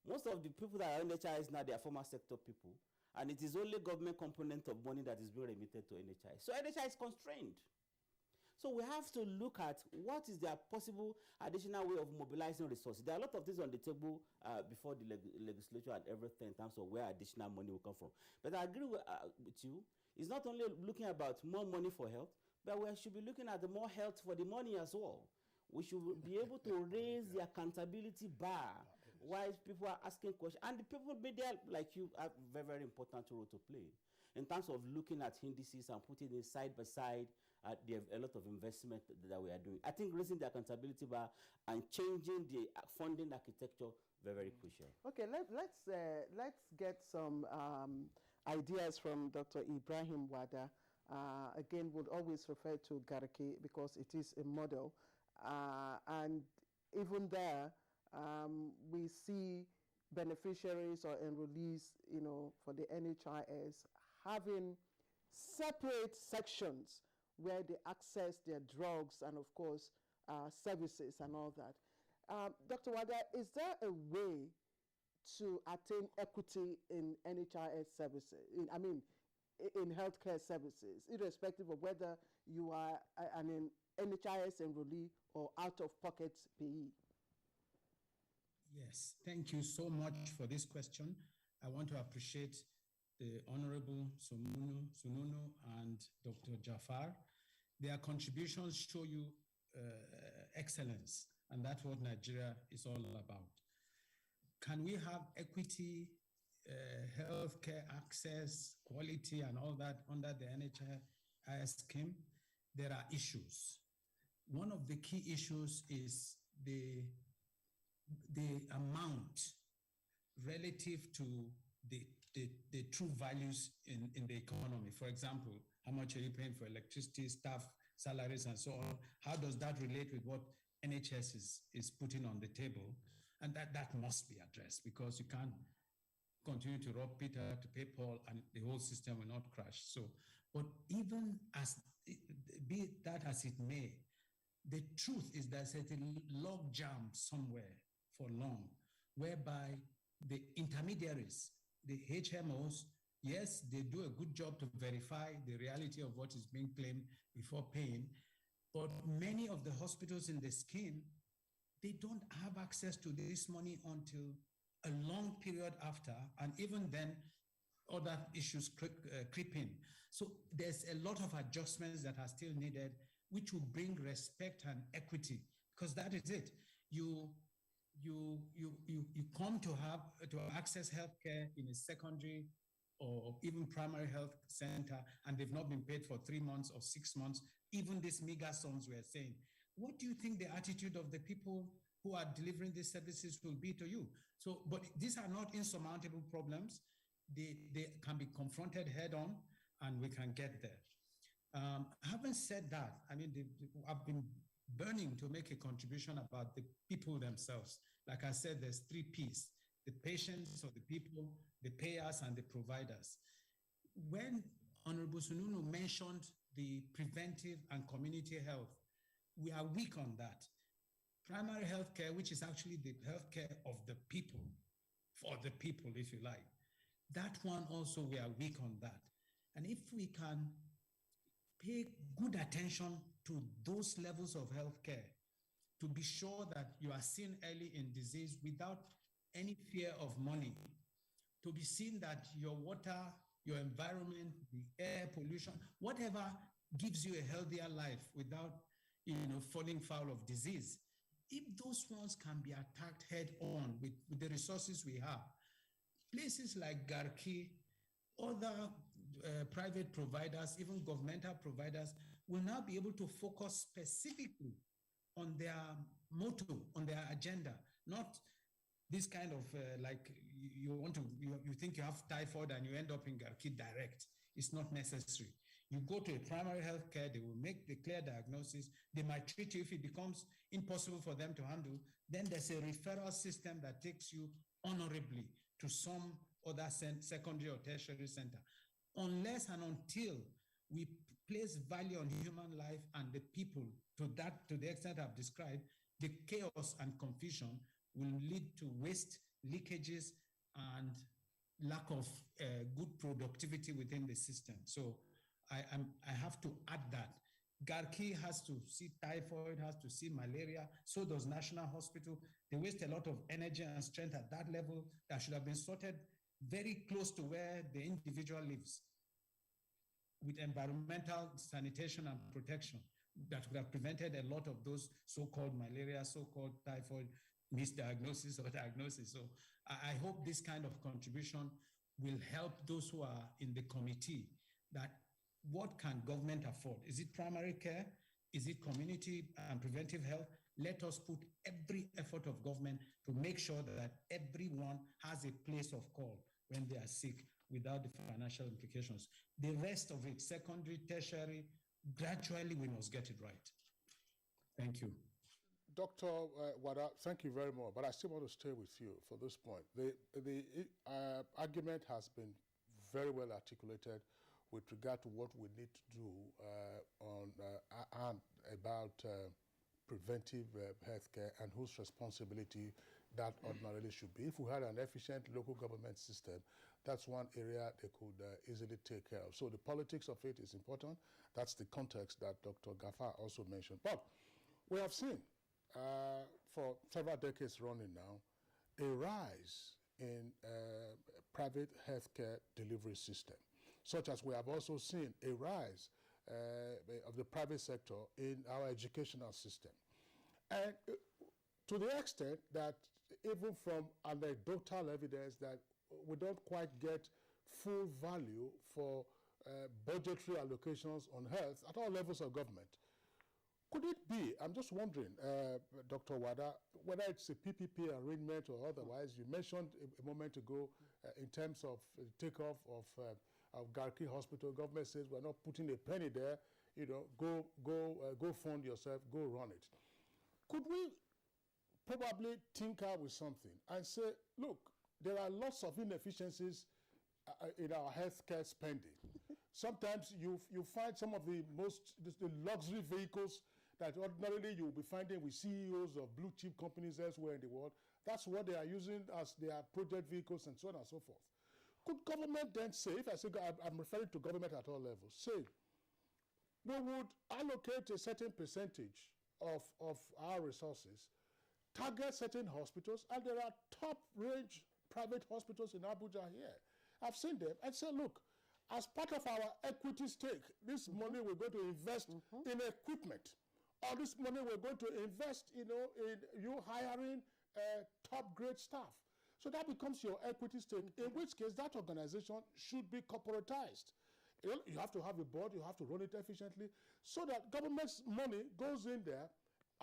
Most of the people that are NHIS now, they are former sector people, and it is only government component of money that is being remitted to NHIS. So NHIS is constrained. So we have to look at what is the possible additional way of mobilizing resources. There are a lot of things on the table before the legislature and everything in terms of where additional money will come from. But I agree with you. It's not only looking about more money for health, but we should be looking at the more health for the money as well. We should be able to raise the accountability bar while people are asking questions. And the people media like you have a very, very important role to play in terms of looking at indices and putting it side by side. There are a lot of investment that we are doing. I think raising the accountability bar and changing the funding architecture very, very crucial. Okay, let's get some ideas from Dr. Ibrahim Wada. Again, would always refer to Garaki because it is a model, and even there, we see beneficiaries or enrollees, for the NHIS having separate sections where they access their drugs and, of course, services and all that. Dr. Wada, is there a way to attain equity in NHIS services, in healthcare services, irrespective of whether you are an NHIS enrollee or out-of-pocket payee? Yes, thank you so much for this question. I want to appreciate the Honorable Sunono and Dr. Jafar. Their contributions show you excellence, and that's what Nigeria is all about. Can we have equity, healthcare access, quality, and all that under the NHIS scheme? There are issues. One of the key issues is the amount relative to the true values in the economy. For example, how much are you paying for electricity, staff, salaries, and so on? How does that relate with what NHS is putting on the table? And that must be addressed, because you can't continue to rob Peter to pay Paul and the whole system will not crash. So, but even be that as it may, the truth is there's a log jam somewhere for long, whereby the intermediaries, the HMOs, yes, they do a good job to verify the reality of what is being claimed before paying, but many of the hospitals in the scheme, they don't have access to this money until a long period after, and even then, other issues creep in. So there's a lot of adjustments that are still needed, which will bring respect and equity, because that is it. You come to access healthcare in a secondary or even primary health center, and they've not been paid for 3 months or 6 months, even these mega sums we're saying. What do you think the attitude of the people who are delivering these services will be to you. So, but these are not insurmountable problems. They can be confronted head on, and we can get there. Having said that, I mean, I've been burning to make a contribution about the people themselves. Like I said, there's 3 Ps: the patients or the people, the payers, and the providers. When Honorable Sununu mentioned the preventive and community health, we are weak on that. Primary healthcare, which is actually the healthcare of the people, for the people, if you like, that one also we are weak on that. And if we can pay good attention to those levels of healthcare, to be sure that you are seen early in disease without any fear of money, to be seen that your water, your environment, the air pollution, whatever gives you a healthier life without, falling foul of disease. If those ones can be attacked head on with the resources we have, places like Garki, other private providers, even governmental providers, will now be able to focus specifically on their motto, on their agenda, not this kind of you think you have typhoid and you end up in Garki direct. It's not necessary. You go to a primary health care, they will make the clear diagnosis. They might treat you. If it becomes impossible for them to handle, then there's a referral system that takes you honorably to some other secondary or tertiary center. Unless and until we place value on human life and the people to the extent I've described, the chaos and confusion will lead to waste, leakages, and lack of good productivity within the system. So I have to add that. Garki has to see typhoid, has to see malaria, so does National Hospital. They waste a lot of energy and strength at that level that should have been sorted very close to where the individual lives, with environmental sanitation and protection that would have prevented a lot of those so-called malaria, so-called typhoid misdiagnosis or diagnosis. So I hope this kind of contribution will help those who are in the committee, that what can government afford? Is it primary care? Is it community and preventive health? Let us put every effort of government to make sure that everyone has a place of call when they are sick without the financial implications. The rest of it, secondary, tertiary, gradually we must get it right. Thank you. Dr. Wada, thank you very much, but I still want to stay with you for this point. The argument has been very well articulated with regard to what we need to do about preventive healthcare and whose responsibility that ordinarily should be. If we had an efficient local government system, that's one area they could easily take care of. So the politics of it is important. That's the context that Dr. Gafar also mentioned. But we have seen for several decades running now a rise in private healthcare delivery system, such as we have also seen a rise of the private sector in our educational system. And to the extent that even from anecdotal evidence that we don't quite get full value for budgetary allocations on health at all levels of government. Could it be, I'm just wondering, Dr. Wada, whether it's a PPP arrangement or otherwise, you mentioned a moment ago in terms of takeoff of Garki Hospital, government says we're not putting a penny there, go fund yourself, go run it. Could we probably tinker with something and say, look, there are lots of inefficiencies in our healthcare spending. Sometimes you find some of the luxury vehicles that ordinarily you'll be finding with CEOs of blue chip companies elsewhere in the world. That's what they are using as their project vehicles and so on and so forth. Could government then say, if I say I'm referring to government at all levels, say we would allocate a certain percentage of our resources, target certain hospitals, and there are top range private hospitals in Abuja here. I've seen them and say, look, as part of our equity stake, this money we're going to invest in equipment, or this money we're going to invest, in you hiring top grade staff. So that becomes your equity stake, in which case that organization should be corporatized. You have to have a board, you have to run it efficiently, so that government's money goes in there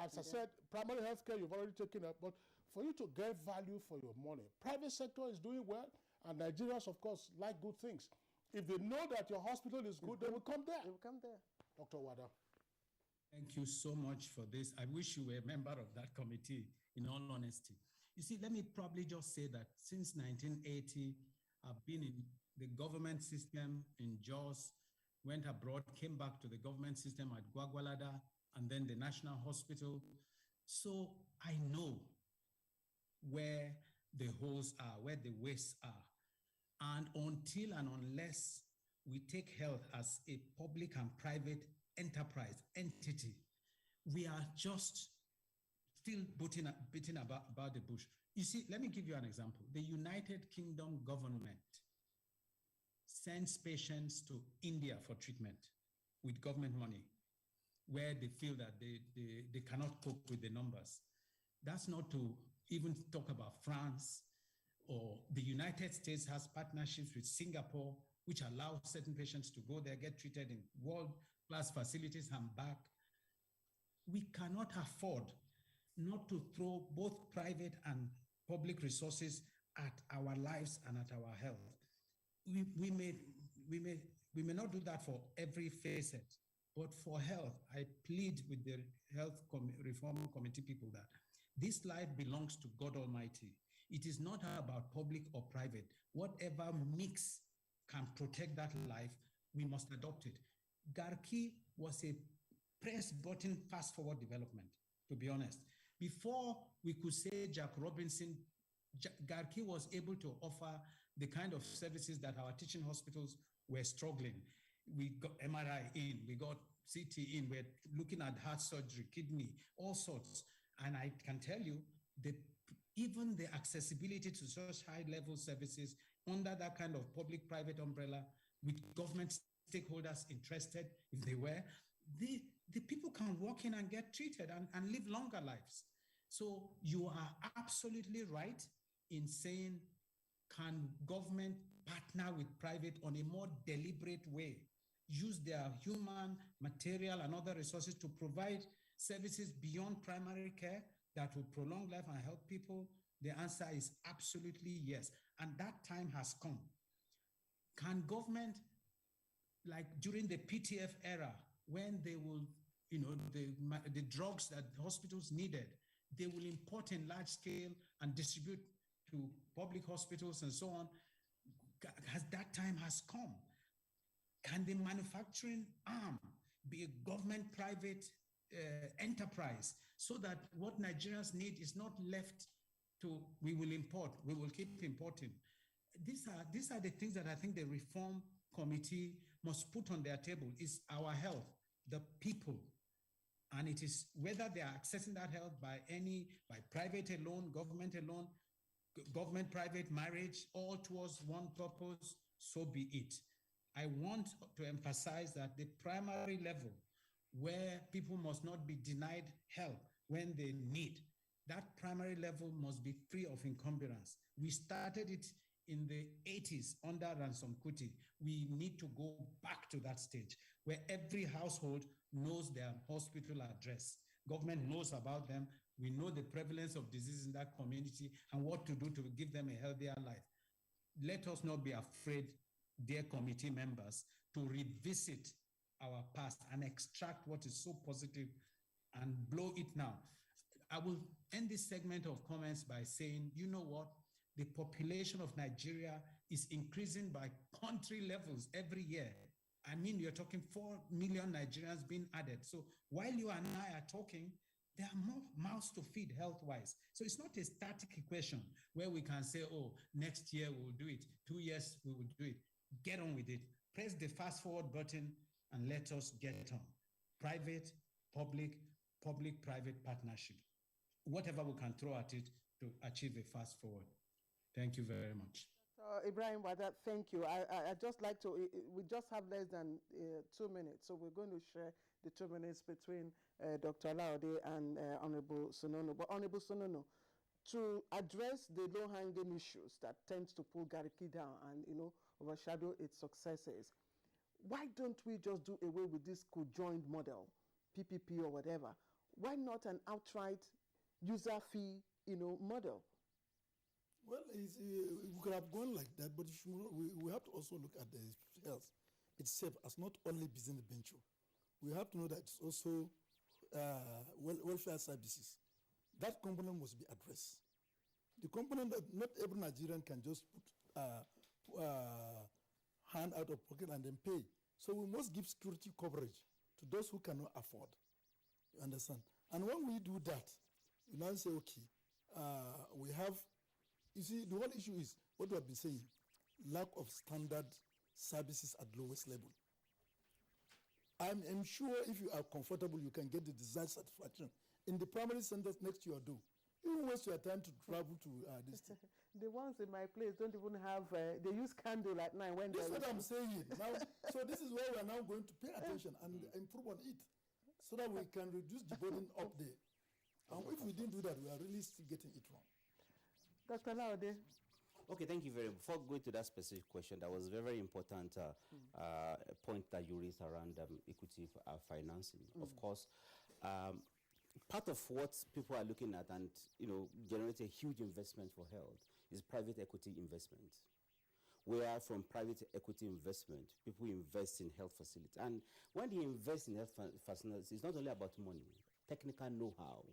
As I said, primary healthcare you've already taken up, but for you to get value for your money, private sector is doing well, and Nigerians, of course, like good things. If they know that your hospital is good, they will come there. They will come there. Dr. Wada. Thank you so much for this. I wish you were a member of that committee, in all honesty. You see, let me probably just say that since 1980, I've been in the government system in Jos, went abroad, came back to the government system at Gwagwalada, and then the National Hospital. So I know where the holes are, where the wastes are. And until and unless we take health as a public and private enterprise, entity, we are just still beating about the bush. You see, let me give you an example. The United Kingdom government sends patients to India for treatment with government money, where they feel that they cannot cope with the numbers. That's not to even talk about France, or the United States has partnerships with Singapore, which allow certain patients to go there, get treated in world-class facilities and back. We cannot afford not to throw both private and public resources at our lives and at our health. We may not do that for every facet, but for health, I plead with the Health Reform Committee people that this life belongs to God Almighty. It is not about public or private. Whatever mix can protect that life, we must adopt it. Garki was a press button fast forward development, to be honest. Before we could say Jack Robinson, Garki was able to offer the kind of services that our teaching hospitals were struggling. We got MRI in, we got CT in, we're looking at heart surgery, kidney, all sorts. And I can tell you, even the accessibility to such high-level services under that kind of public-private umbrella with government stakeholders interested, if they were, the people can walk in and get treated and live longer lives. So you are absolutely right in saying, can government partner with private on a more deliberate way, use their human, material, and other resources to provide services beyond primary care that will prolong life and help people? The answer is absolutely yes. And that time has come. Can government, like during the PTF era, when they will, the drugs that hospitals needed, they will import in large scale and distribute to public hospitals and so on. That time has come. Can the manufacturing arm be a government-private enterprise so that what Nigerians need is not left to, we will import, we will keep importing? These are the things that I think the Reform Committee must put on their table, is our health, the people. And it is whether they are accessing that health by private alone, government-private marriage, all towards one purpose, so be it. I want to emphasize that the primary level where people must not be denied help when they need, that primary level must be free of encumbrance. We started it in the 80s under Ransom Kuti. We need to go back to that stage where every household knows their hospital address. Government knows about them. We know the prevalence of disease in that community and what to do to give them a healthier life. Let us not be afraid, dear committee members, to revisit our past and extract what is so positive and blow it now. I will end this segment of comments by saying, you know what? The population of Nigeria is increasing by country levels every year. I mean, you're talking 4 million Nigerians being added. So while you and I are talking, there are more mouths to feed health-wise. So it's not a static equation where we can say, oh, next year we will do it. 2 years we will do it. Get on with it. Press the fast-forward button and let us get on. Private, public, public-private partnership. Whatever we can throw at it to achieve a fast-forward. Thank you very much. Ibrahim Wada, thank you. I just like to, we just have less than 2 minutes, so we're going to share the 2 minutes between Dr. Laode and Honorable Sonono. But Honorable Sonono, to address the low-hanging issues that tends to pull Gariki down and, overshadow its successes, why don't we just do away with this conjoined model, PPP or whatever? Why not an outright user fee, model? Well, we could have gone like that, but we have to also look at the health itself as not only business venture. We have to know that it's also welfare services. That component must be addressed. The component that not every Nigerian can just put hand out of pocket and then pay. So we must give security coverage to those who cannot afford. You understand? And when we do that, we now say, okay, we have, you see, the whole issue is what we have been saying, lack of standard services at lowest level. I'm sure if you are comfortable, you can get the desired satisfaction in the primary centers next to your door. You don't waste your time to travel to this thing. The ones in my place don't even have, they use candle at night when That's what I'm saying. Now, so this is where we are now going to pay attention and improve on it so that we can reduce the burden up there. And if we didn't do that, we are really still getting it wrong. Dr. Laude. Okay, thank you very much. Before going to that specific question, that was very, very important point that you raised around equity financing. Of course, part of what people are looking at and, generate a huge investment for health is private equity investment. Where from private equity investment, people invest in health facilities. And when they invest in health facilities, it's not only about money, technical know-how,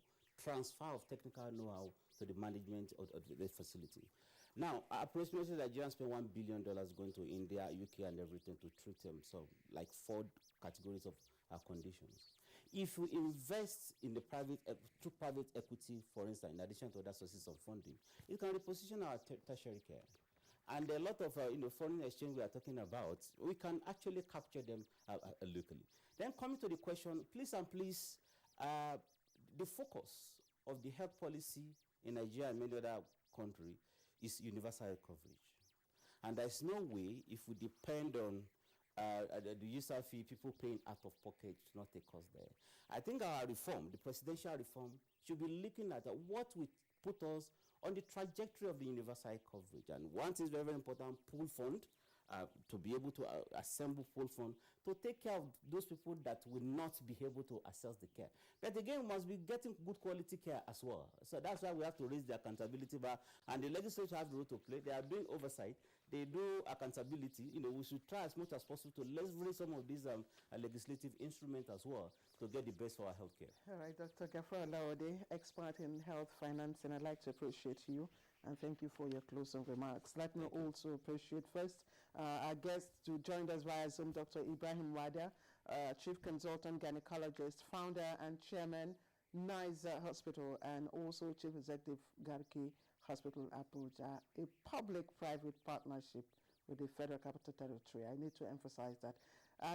transfer of technical know-how to the management of the facility. Now, approximately Nigerians spend $1 billion going to India, UK, and everything to treat them. So, like 4 categories of conditions. If we invest in the through private equity, for instance, in addition to other sources of funding, it can reposition our tertiary care. And a lot of foreign exchange we are talking about, we can actually capture them locally. Then coming to the question, please, the focus of the health policy in Nigeria and many other countries is universal coverage. And there's no way, if we depend on the user fee, people paying out of pocket, to not take us there. I think our reform, the presidential reform, should be looking at what will put us on the trajectory of the universal coverage. And one thing is very, very important, pool fund, to be able to assemble pool fund to take care of those people that will not be able to access the care. But again, we must be getting good quality care as well. So that's why we have to raise the accountability bar, and the legislature have the role to play. They are doing oversight. They do accountability. We should try as much as possible to leverage some of these legislative instruments as well to get the best for our healthcare. All right, Dr. Gafar Lawode, expert in health financing. I'd like to appreciate you and thank you for your closing remarks. Let me also appreciate first our guest who joined us via Zoom, Dr. Ibrahim Wada, Chief Consultant Gynecologist, Founder and Chairman, NISA Hospital, and also Chief Executive, Garki Hospital, Abuja, a public-private partnership with the Federal Capital Territory. I need to emphasize that.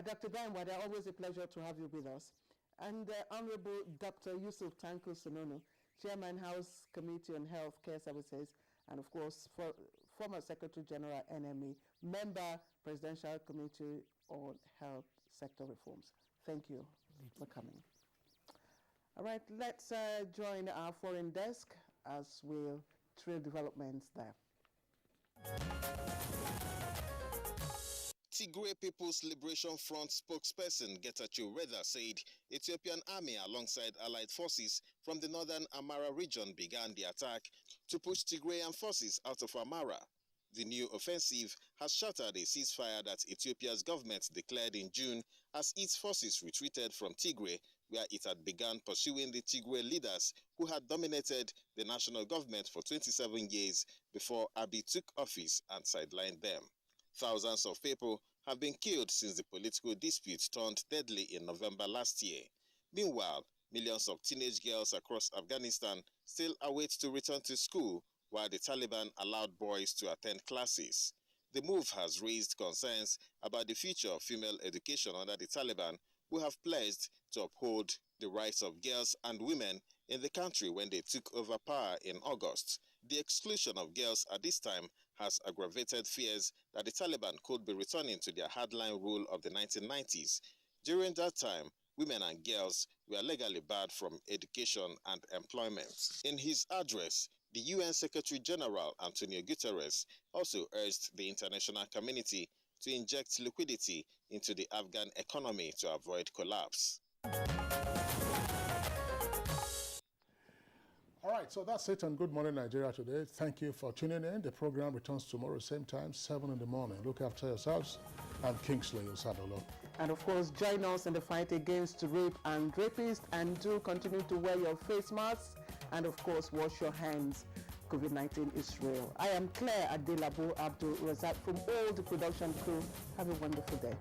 Dr. Ibrahim Wada, always a pleasure to have you with us. And Honorable Dr. Yusuf Tanko Sonono, Chairman, House Committee on Health Care Services, and of course, former Secretary General, NME, member, Presidential Committee on Health Sector Reforms. Thank you for coming. All right, let's join our foreign desk as we'll trail developments there. Tigray People's Liberation Front spokesperson Getachew Reda said Ethiopian army alongside allied forces from the northern Amara region began the attack to push Tigrayan forces out of Amara. The new offensive has shattered a ceasefire that Ethiopia's government declared in June as its forces retreated from Tigray, where it had begun pursuing the Tigray leaders who had dominated the national government for 27 years before Abiy took office and sidelined them. Thousands of people have been killed since the political dispute turned deadly in November last year. Meanwhile, millions of teenage girls across Afghanistan still await to return to school, while the Taliban allowed boys to attend classes. The move has raised concerns about the future of female education under the Taliban, who have pledged to uphold the rights of girls and women in the country when they took over power in August. The exclusion of girls at this time has aggravated fears that the Taliban could be returning to their hardline rule of the 1990s. During that time, women and girls were legally barred from education and employment. In his address, the UN Secretary General Antonio Guterres also urged the international community to inject liquidity into the Afghan economy to avoid collapse. right, so that's it on Good Morning Nigeria today. Thank you for tuning in. The program returns tomorrow, same time, 7 in the morning. Look after yourselves. I'm Kingsley Osadolo. And of course, join us in the fight against rape and rapists, and do continue to wear your face masks, and of course, wash your hands. COVID-19 is real. I am Claire Adelabo Abdul Razak from all the production crew. Have a wonderful day.